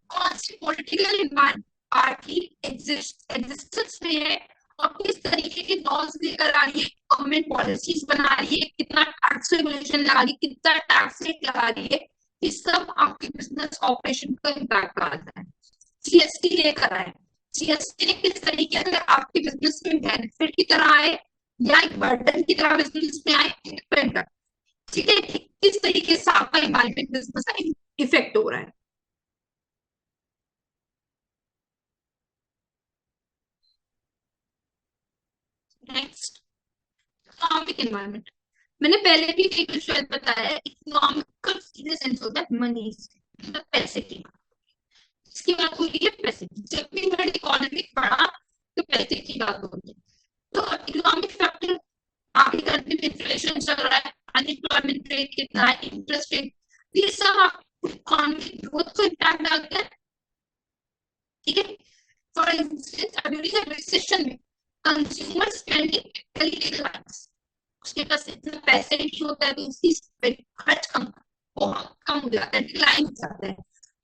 कौन सी पॉलिटिकल इन्वायरमेंट पार्टी एग्जिस्टेंस में है, और किस तरीके के लॉज लेकर आ रही है, गवर्नमेंट पॉलिसीज बना रही है, कितना टैक्स रेगुलेशन लगा रही है, कितना टैक्स रेट लगा रही है, ये सब आपके बिजनेस ऑपरेशन को इम्पैक्ट करता है। जीएसटी लेकर आए, जीएसटी ने किस तरीके से आपके बिजनेस में बेनिफिट की तरह आए या एक बर्डन की तरह बिजनेस में आए, डिपेंड करता है, ठीक है, किस तरीके से आपका इन्वायरमेंट बिजनेस का इफेक्ट हो रहा है। नेक्स्ट, इकोनॉमिक एनवायरनमेंट, मैंने पहले भी एक विषय बताया, इकोनॉमिकल सेंस होता है मनी, मतलब पैसे की, इसकी बात हो रही है पैसे की, जब भी वर्ड इकोनॉमिक पढ़ा तो पैसे की बात हो रही है, तो इकोनॉमिक फैक्टर आपकी कंट्री में इन्फ्लेशन चल रहा है, अनएम्प्लॉयमेंट रेट कितना है, इंटरेस्ट रेट, ये सब इकोनॉमिक ग्रोथ को इम्पैक्ट डालते हैं, ठीक है, फॉर इंस्टेंस अभी रिसेशन में कंज्यूमर स्पेंडिंग डिक्लाइंस, उसके पास इतना पैसे नहीं होता है तो उसकी खर्च कम, बहुत कम हो जाता है, डिक्लाइन हो जाता है,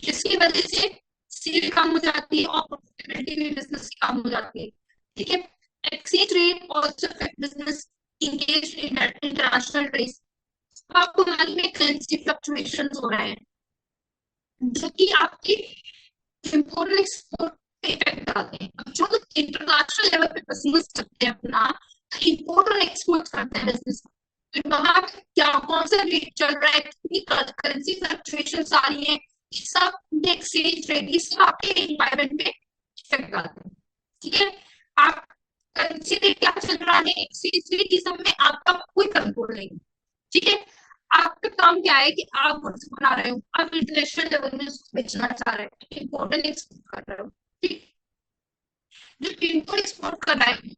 जिसकी वजह से सेल कम हो जाती है और प्रॉफिटेबिलिटी भी बिजनेस की कम हो जाती है। ठीक है, exchange rate also affect business engage in international trade. आपको मालूम है करेंसी फ्लक्चुएशंस हो रहे हैं जो कि आपके इम्पोर्ट और एक्सपोर्ट पे इफेक्ट डालते हैं। अब जो लोग इंटरनेशनल लेवल पे बिजनेस करते हैं अपना, इम्पोर्ट और एक्सपोर्ट करते हैं बिजनेस, तो वहां पे क्या कौन सा रेट चल रहा है, कितनी करेंसी फ्लक्चुएशन आ रही है, ये सब एक्सचेंज रेट, ये सब आपके एनवायरमेंट में इफेक्ट डालते हैं। ठीक है, आप करेंसी रेट क्या चल रहा है, एक्सचेंज रेट, ये सब में आपका कोई कंट्रोल नहीं। ठीक है, आपका काम क्या है कि आप गुड्स बना रहे हो, आप इंटरनेशनल लेवल में उसको बेचना चाह रहे हो, इम्पोर्ट एक्सपोर्ट कर रहे हो। ठीक, जो इम्पोर्ट एक्सपोर्ट कर रहे हैं,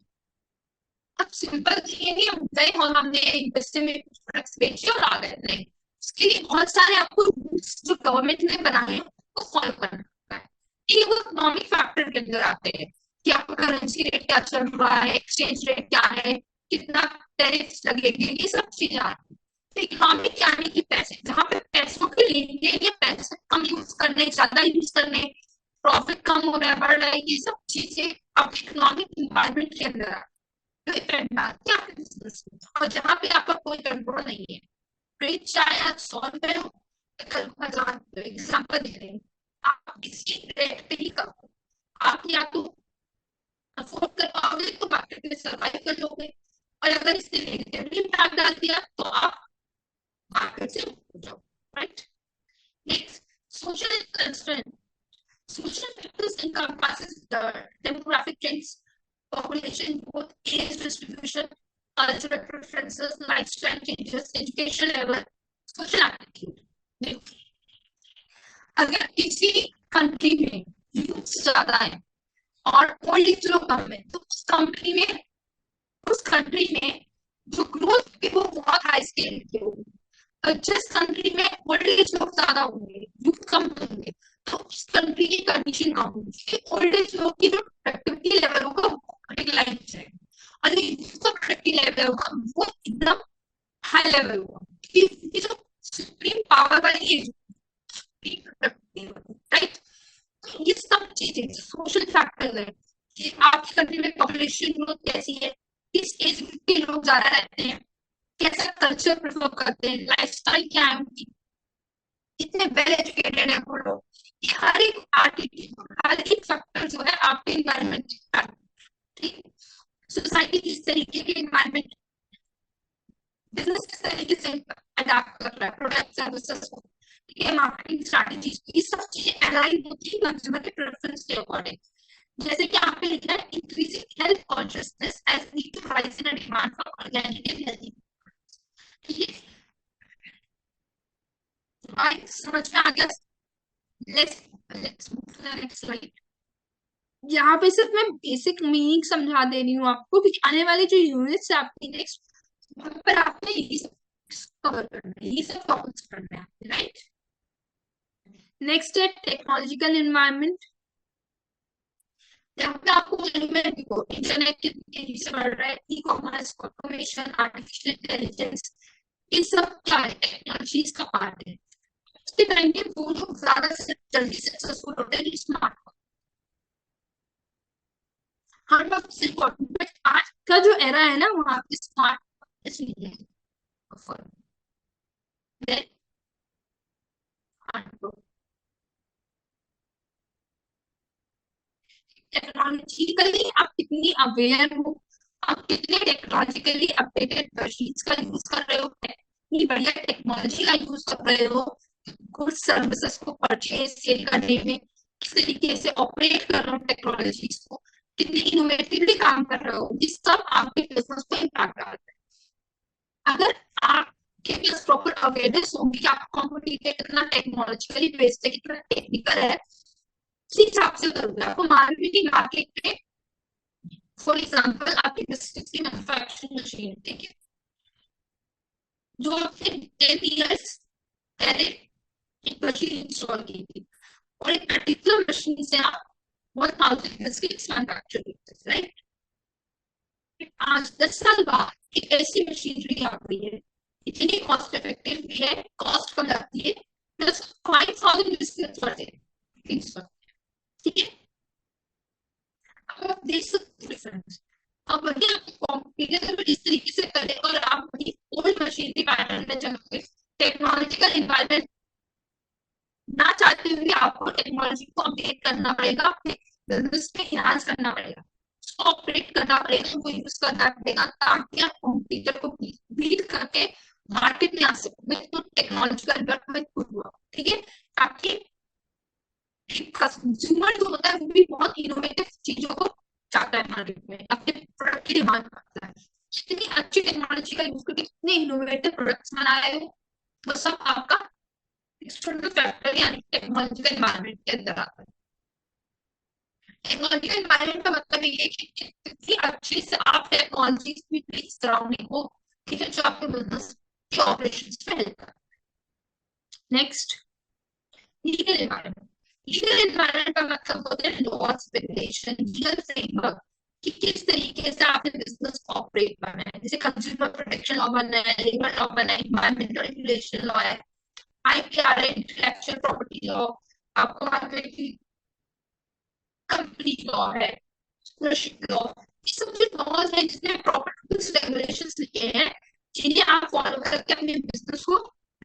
अब सिंपल ये नहीं हम गए और हमने इंडस्ट्री में प्रोडक्ट्स बेचे और आ गए, नहीं, उसके लिए बहुत सारे आपको रूल्स जो गवर्नमेंट ने बनाए हैं वो फॉलो करना होता है। ये वो इकोनॉमिक फैक्टर के अंदर आते हैं कि आपका करेंसी रेट क्या चल रहा है, एक्सचेंज रेट क्या है, कितना टैरिफ लगेंगे, ये सब चीजें आती है। इकोनॉमिक यानी कि पैसे, जहाँ पे पैसों के लिए या पैसे कम यूज करने, ज्यादा यूज करने, प्रॉफिट कम हो रहा है, बढ़ रहा है, ये सब चीजें अब इकोनॉमिक इन्वायरमेंट के अंदर और जहाँ पे आपका कोई कंट्रोल नहीं है। रेट चाहे आज 100 रुपए हो, कल 1000 एग्जाम्पल दे रहे हैं, आप किसी रेट पे ही करो, आप या तो अफोर्ड कर पाओगे तो मार्केट में सर्वाइव कर लोगे, और अगर इसने नेगेटिवली इम्पैक्ट डाल दिया तो आप मार्केट से हो जाओ। Right, next, social constraint. Social factors encompasses the demographic trends, population growth, age distribution, cultural preferences, lifestyle changes, education level, social aptitude. अगर किसी कंट्री में यूथ ज्यादा है और ओल्ड एज लोग कम है, तो उस कंट्री में जो ग्रोथ है वो बहुत हाई स्केल की होगी। और जिस कंट्री में ओल्ड एज लोग ज्यादा होंगे, यूथ कम होंगे, तो उस कंट्री की कंडीशन कम होगी, ओल्ड एज लोग की जो प्रोडक्टिविटी लेवल होगा वो डिक्लाइन जाएगा, और जो यूथ का प्रोडक्टिविटी लेवल होगा वो एकदम हाई लेवल होगा, क्योंकि जो सुप्रीम पावर वाली एज, राइट। ये सब चीजें सोशल फैक्टर है कि आपकी कंट्री में पॉपुलेशन ग्रोथ कैसी है, किस एज ग्रुप के लोग ज्यादा रहते हैं, कैसा कल्चर प्रेफर करते हैं, लाइफस्टाइल क्या है उनकी, कितने वेल एजुकेटेड है वो लोग, हर एक एटीट्यूड, हर एक फैक्टर जो है आपके इन्वायरमेंट का, ठीक, सोसाइटी किस तरीके के इन्वायरमेंट, बिजनेस किस तरीके से अडाप्ट कर रहा है प्रोडक्ट सर्विसेज को, ये मार्केटिंग स्ट्रैटेजी, ये सब चीजें अलाइन होती है कंज्यूमर के प्रेफरेंस के अकॉर्डिंग। जैसे कि आपने लिखा है increasing health consciousness as lead to rise in demand for organic and healthy. ठीक है, समझ में आ गया। Let's move to the next slide. यहाँ पे सिर्फ मैं बेसिक मीनिंग समझा दे रही हूँ आपको, कि आने वाले जो यूनिट्स है आपकी नेक्स्ट, वहां पर आपने ये सब कवर करना है, ये सब टॉपिक्स करना है, राइट। नेक्स्ट है टेक्नोलॉजिकल एनवायरनमेंट। यहाँ पे आपको इंटरनेट के तेजी से बढ़ रहा है, e commerce, automation, artificial intelligence, ये सब क्या है, टेक्नोलॉजीज का पार्ट है। उसके टाइम पे वो लोग ज्यादा से जल्दी सक्सेसफुल होते हैं स्मार्ट, हर वक्त से इम्पोर्टेंट, बट आज का जो एरा है ना वहाँ पे स्मार्ट इसलिए है। टेक्नोलॉजिकली आप कितनी अवेयर हो, आप कितने टेक्नोलॉजिकली अपडेटेड मशीन्स का यूज कर रहे हो, कितनी बढ़िया टेक्नोलॉजी का यूज कर रहे हो गुड्स सर्विसेज को परचेज सेल करने में, किस तरीके से ऑपरेट कर रहे हो टेक्नोलॉजीज को, कितनी इनोवेटिवली काम कर रहे हो, ये सब आपके बिजनेस को इम्पैक्ट डालता है। अगर आपके पास प्रॉपर अवेयरनेस होगी कि आपका कॉम्पिटिटर कितना टेक्नोलॉजिकली बेस्ड है, कितना टेक्निकल है, उसी हिसाब से करोगे। आपको मार्केटिंग मार्केट में, फॉर एग्जाम्पल आपकी बिस्किट की मैन्युफैक्चरिंग मशीन, ठीक है, जो आपने 10 इयर्स पहले एक मशीन इंस्टॉल की थी, और एक पर्टिकुलर मशीन से आप 1000 बिस्किट्स मैन्युफैक्चर करते हैं, राइट। आज 10 साल बाद एक ऐसी मशीनरी आ गई है, इतनी कॉस्ट इफेक्टिव भी है, कॉस्ट कम लगती है, प्लस 5000 बिजनेस पर डे, ठीक है। अब आप देख सकते डिफरेंस। अब वही आप कॉम्पिटिटर इस तरीके से करें और आप वही ओल्ड मशीनरी पैटर्न में चलोगे, टेक्नोलॉजिकल इन्वायरमेंट ना चाहते हुए आपको टेक्नोलॉजी को अपडेट करना पड़ेगा, अपने बिजनेस में इनहांस करना पड़ेगा, उसको ऑपरेट करना पड़ेगा, वो यूज करना पड़ेगा ताकि आप कॉम्पिटिटर को बीट करके मार्केट में आ सको तो टेक्नोलॉजिकल डेवलपमेंट हुआ, ठीक है। ताकि कंज्यूमर जो होता है वो भी बहुत इनोवेटिव चीजों को चाहता है मार्केट में, अपने प्रोडक्ट की डिमांड करता है। इतनी अच्छी टेक्नोलॉजी का यूज करके इतने इनोवेटिव प्रोडक्ट्स बनाए हो, वो सब आपका एक्सटर्नल फैक्टर यानी टेक्नोलॉजिकल एनवायरनमेंट के अंदर आता है। टेक्नोलॉजिकल एनवायरनमेंट का मतलब ये है कि कितनी अच्छे से आप टेक्नोलॉजी की सराउंडिंग हो, ठीक है, जो आपके बिजनेस के ऑपरेशंस में हेल्प करता है। Next, legal environment. Legal environment का मतलब होता है लॉज, रेगुलेशन, लीगल फ्रेमवर्क कि किस तरीके से आपने बिजनेस को ऑपरेट करना है। जैसे कंज्यूमर प्रोटेक्शन लॉ बनना है, लेबर लॉ बनना है, एनवायरमेंटल रेगुलेशन लॉ है, आईपीआर है, इंटेलेक्चुअल प्रॉपर्टी लॉ, आपको मार्केट की कंपनी लॉ है, लॉ, ये सब जो लॉज है जिसमें प्रॉपर रूल्स रेगुलेशंस लिखे हैं, जिन्हें आप फॉलो करके अपने बिजनेस को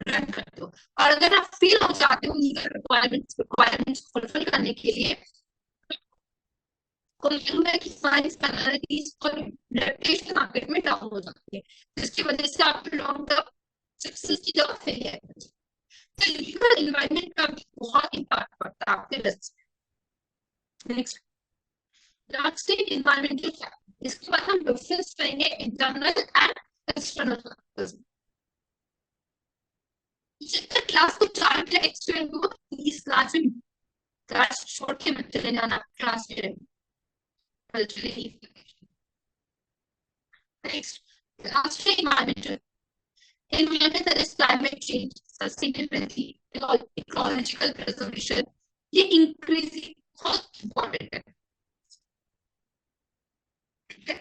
रन करते हो। और अगर आप फेल हो जाते हो लीगल रिक्वायरमेंट्स फुलफिल करने के लिए, कंज्यूमर की सारी पेनल्टीज और रेपुटेशन मार्केट में डाउन हो जाती है, जिसकी वजह से आपके लॉन्ग टर्म सक्सेस की तरफ फेलियर है। तो लीगल एनवायरनमेंट का भी बहुत इम्पैक्ट पड़ता है आपके business. Next, last environmental factor. इसके बाद हम डिफरेंस करेंगे internal and external factors. Class को चार एक्सप्लेन करो, इस क्लास में क्लास छोड़ के मत चले जाना, क्लास में next, last environmental. Environment that is climate change, sustainability, ecological preservation, ये increasing बहुत important है, ठीक है।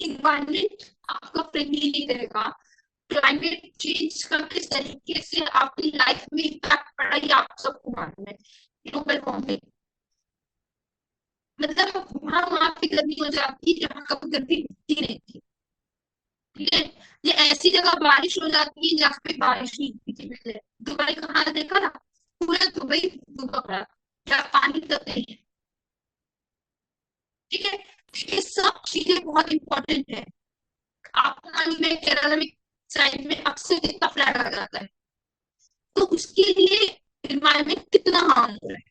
इन्वायरमेंट आपका फ्रेंडली नहीं रहेगा, क्लाइमेट चेंज का किस तरीके से आपकी लाइफ में इम्पैक्ट पड़ा ये आप सबको मालूम है। ग्लोबल वार्मिंग मतलब वहां पे गर्मी हो जाती है जहाँ कभी गर्मी होती नहीं थी, ठीक है। ये ऐसी जगह बारिश हो जाती है जहाँ पे बारिश नहीं होती थी पहले। दुबई का हाल देखा ना, पूरा दुबई डूबा पड़ा, जहाँ पानी तक नहीं है, ठीक है। ये सब चीजें बहुत इंपॉर्टेंट है। आपको मालूम है केरला में साइड में अक्सर इतना फ्लड आ जाता है, तो उसके लिए इन्वायरमेंट कितना हार्मफुल है।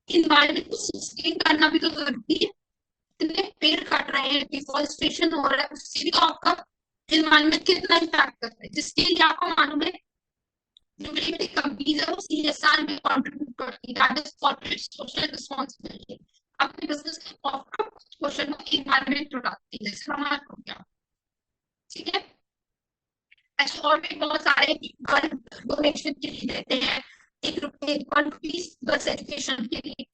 इन्वायरमेंट को सस्टेन करना भी तो जरूरी है। इतने पेड़ काट रहे हैं, डिफॉरेस्टेशन हो रहा है, उससे भी तो आपका इन्वायरमेंट कितना इम्पैक्ट करता है, जिसके लिए आपको मालूम है जो बड़ी बड़ी कंपनीज है वो सीएसआर में कंट्रीब्यूट करती है, that is corporate social responsibility. अपने बिजनेस के प्रॉफिट पोर्शन में इन्वायरमेंट उठाती है, जैसे हमारा हो गया, ठीक है। ऐसे और भी बहुत सारे डोनेशन के लिए देते हैं, ₹1 बस एजुकेशन के लिए।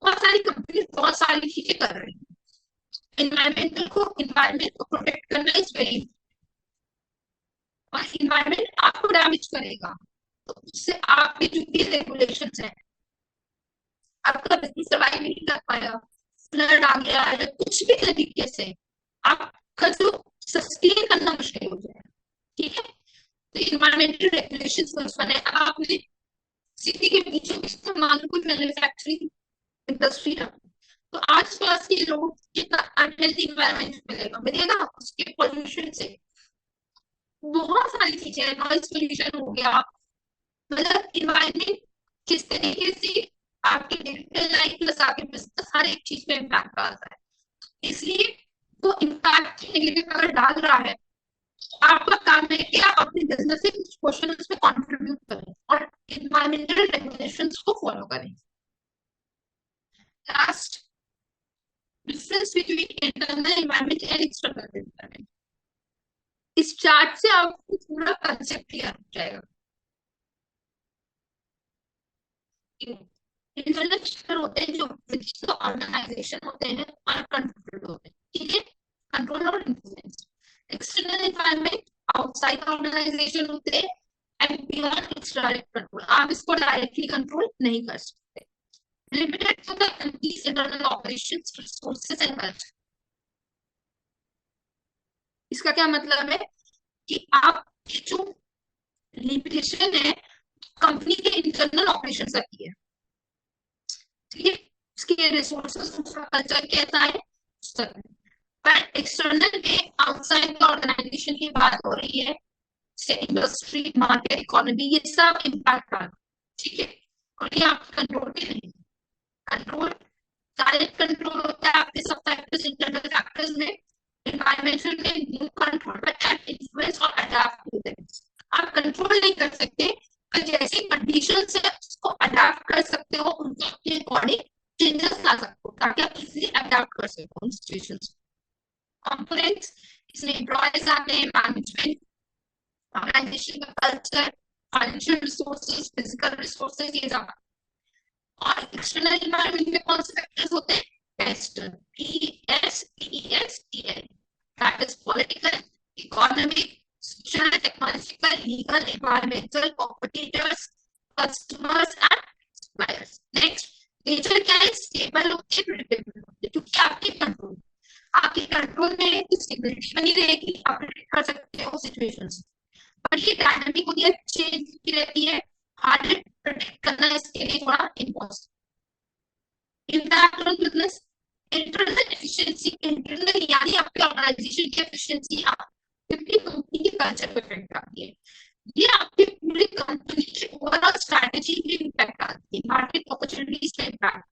बहुत सारी कंपनी बहुत सारी चीजें कर रही है। इन्वायरमेंट को प्रोटेक्ट करना इज वेरी, और इन्वायरमेंट आपको डैमेज करेगा तो उससे आपके जो भी रेगुलेशंस है आपका बिजनेस सर्वाइव नहीं कर पाएगा, फ्लड आ गया या कुछ भी तरीके से आपका जो सस्टेन करना मुश्किल हो जाएगा, ठीक है। तो इन्वायरमेंटल रेगुलेशंस बने। आपने सिटी के बीचों बीच मान लो कोई मैन्युफैक्चरिंग इंडस्ट्री है, तो आस पास के लोग कितना अनहेल्दी इन्वायरमेंट मिलेगा उसके पोल्यूशन से। बहुत सारी चीजें, नॉइज पोल्यूशन हो गया, मतलब इन्वायरमेंट किस तरीके से आपकी डिजिटल लाइफ प्लस आपके बिजनेस हर एक चीज पे इम्पैक्ट आता है। इसलिए वो इम्पैक्ट नेगेटिव अगर डाल रहा है, आपका काम है कि आप अपने बिजनेस से कुछ पोर्शन उसमें कंट्रीब्यूट करें और इन्वायरमेंटल रेगुलेशंस को फॉलो करें। Last, difference between internal environment and external environment. इस चार्ट से आपको पूरा कंसेप्ट क्लियर हो जाएगा। इंटरनल फैक्टर होते हैं जो ऑर्गेनाइजेशन होते हैं और कंट्रोल होते हैं, ठीक है, कंट्रोल और influence. External environment outside organisation होते हैं and beyond its direct control, आप इसको डायरेक्टली कंट्रोल नहीं कर सकते। Limited to the country's internal operations, resources and culture. इसका क्या मतलब है कि आप जो लिमिटेशन है कंपनी के इंटरनल ऑपरेशन की है, ठीक है, उसके रिसोर्सेज, उसका कल्चर कैसा है, पर एक्सटर्नल पे आउटसाइड द ऑर्गेनाइजेशन की बात हो रही है, इंडस्ट्री, मार्केट, इकोनॉमी, ये सब इम्पैक्ट आ, ठीक है, और ये आप कंट्रोल पे नहीं, कंट्रोल डायरेक्ट कंट्रोल होता है आपके सब फैक्टर्स, इंटरनल फैक्टर्स में, एनवायरमेंटल में new control, but can influence और अडैप्ट टू देम। आप कंट्रोल नहीं कर सकते, पर जैसी कंडीशंस है उसको अडैप्ट कर सकते हो, उनको अपने अकॉर्डिंग चेंजेस ला सकते हो ताकि आप इजीली अडैप्ट कर सको उन सिचुएशंस। कंपोनेंट्स इसमें एम्प्लॉयज आते हैं, मैनेजमेंट, ऑर्गेनाइजेशन का culture, financial resources, physical resources, ये सब। और एक्सटर्नल एनवायरनमेंट में कौन से फैक्टर्स होते हैं, western, PESTEL, that is political, economic, social, technological, legal, environmental, competitors, customers and suppliers. Next, nature क्या है, stable होती है, predictable होती है, क्योंकि आपके कंट्रोल में स्टेबिलिटी बनी रहेगी, आप प्रेडिक्ट कर सकते हो सिचुएशंस, पर ये डायनामिक होती है, चेंज होती रहती है, हार्ड प्रेडिक्ट करना इसके लिए थोड़ा impossible. Impact on business, internal efficiency, internal यानी आपके ऑर्गेनाइजेशन की एफिशिएंसी, आपकी कंपनी के कल्चर पे इफेक्ट आती है, ये आपके पूरे कंपनी के ओवरऑल स्ट्रैटेजी पे इम्पैक्ट आती है, मार्केट अपॉर्चुनिटीज पे impact.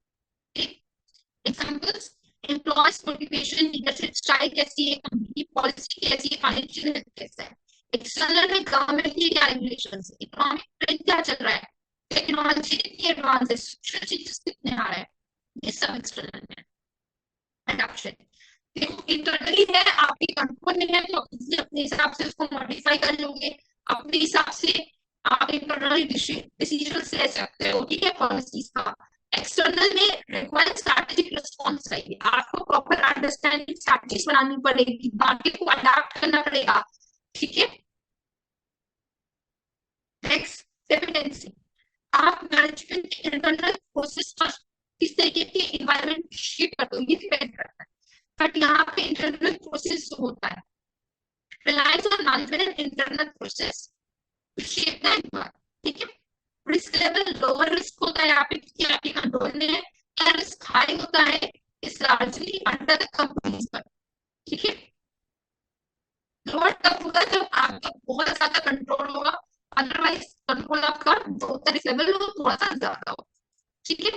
Examples, employees motivation, leadership style कैसी है, कंपनी पॉलिसी कैसी है, फाइनेंशियल हेल्थ कैसा है। एक्सटर्नल में गवर्नमेंट की क्या रेगुलेशंस, इकोनॉमिक ट्रेंड क्या चल रहा है, टेक्नोलॉजी कितनी एडवांस है, सोशल चेंजेस कितने आ रहे हैं, ये सब एक्सटर्नल में। अडॉप्शन इंटरनली है, आपके कंट्रोल में है, तो अपने हिसाब से उसको मॉडिफाई कर लोगे, अपने हिसाब से आप इंटरनल डिसीजन ले सकते हो, ठीक है, पॉलिसीज का। एक्सटर्नल में रिक्वायर्ड स्ट्रैटेजिक रिस्पॉन्स चाहिए, आपको प्रॉपर अंडरस्टैंडिंग स्ट्रैटेजीज बनानी पड़ेगी, मार्केट को अडॉप्ट करना पड़ेगा, ठीक है। नेक्स्ट, डिपेंडेंसी, आप मैनेजमेंट के इंटरनल प्रोसेस पर किस तरीके के एनवायरनमेंट शेप करते हो, ये डिपेंड करता है, बट यहाँ पे इंटरनल प्रोसेस होता है, relies on management internal process to shape the environment, ठीक है। रिस्क लेवल लोअर रिस्क होता है यहाँ पे क्योंकि आपके कंट्रोल में है, क्या रिस्क हाई होता है, इस लार्जली अंडर द कंपनीज पर, ठीक है। लोअर तब होगा जब आपका बहुत ज्यादा कंट्रोल होगा, अदरवाइज कंट्रोल आपका रिस्क लेवल हो थोड़ा सा ज्यादा हो, ठीक है।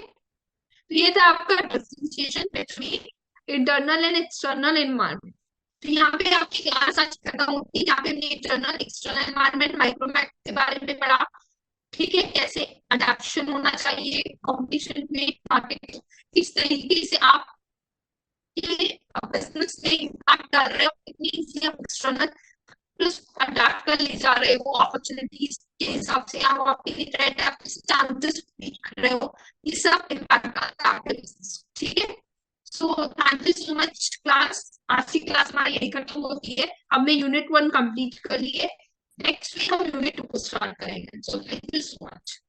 ये था आपका differentiation between internal and external environment. तो यहाँ पे आपकी क्लास आज खत्म होती है, यहाँ पे हमने इंटरनल एक्सटर्नल एनवायरनमेंट माइक्रोमैक्स के बारे में पढ़ा, ठीक है, कैसे अडैप्शन होना चाहिए कंपटीशन में, मार्केट किस तरीके से आप बिजनेस में इम्पैक्ट कर रहे हो, कितनी इजी आप एक्सटर्नल प्लस अडैप्ट कर ले जा रहे हो, अपॉर्चुनिटीज के हिसाब से आप आपके चांसेस कर रहे हो, ये सब इम्पैक्ट करता है आपके बिजनेस, ठीक है। So thank you so much class, आज की क्लास हमारी यही खत्म होती है, अब मैं यूनिट 1 कंप्लीट कर लिए, नेक्स्ट वीक हम यूनिट 2 को स्टार्ट करेंगे, so thank you so much.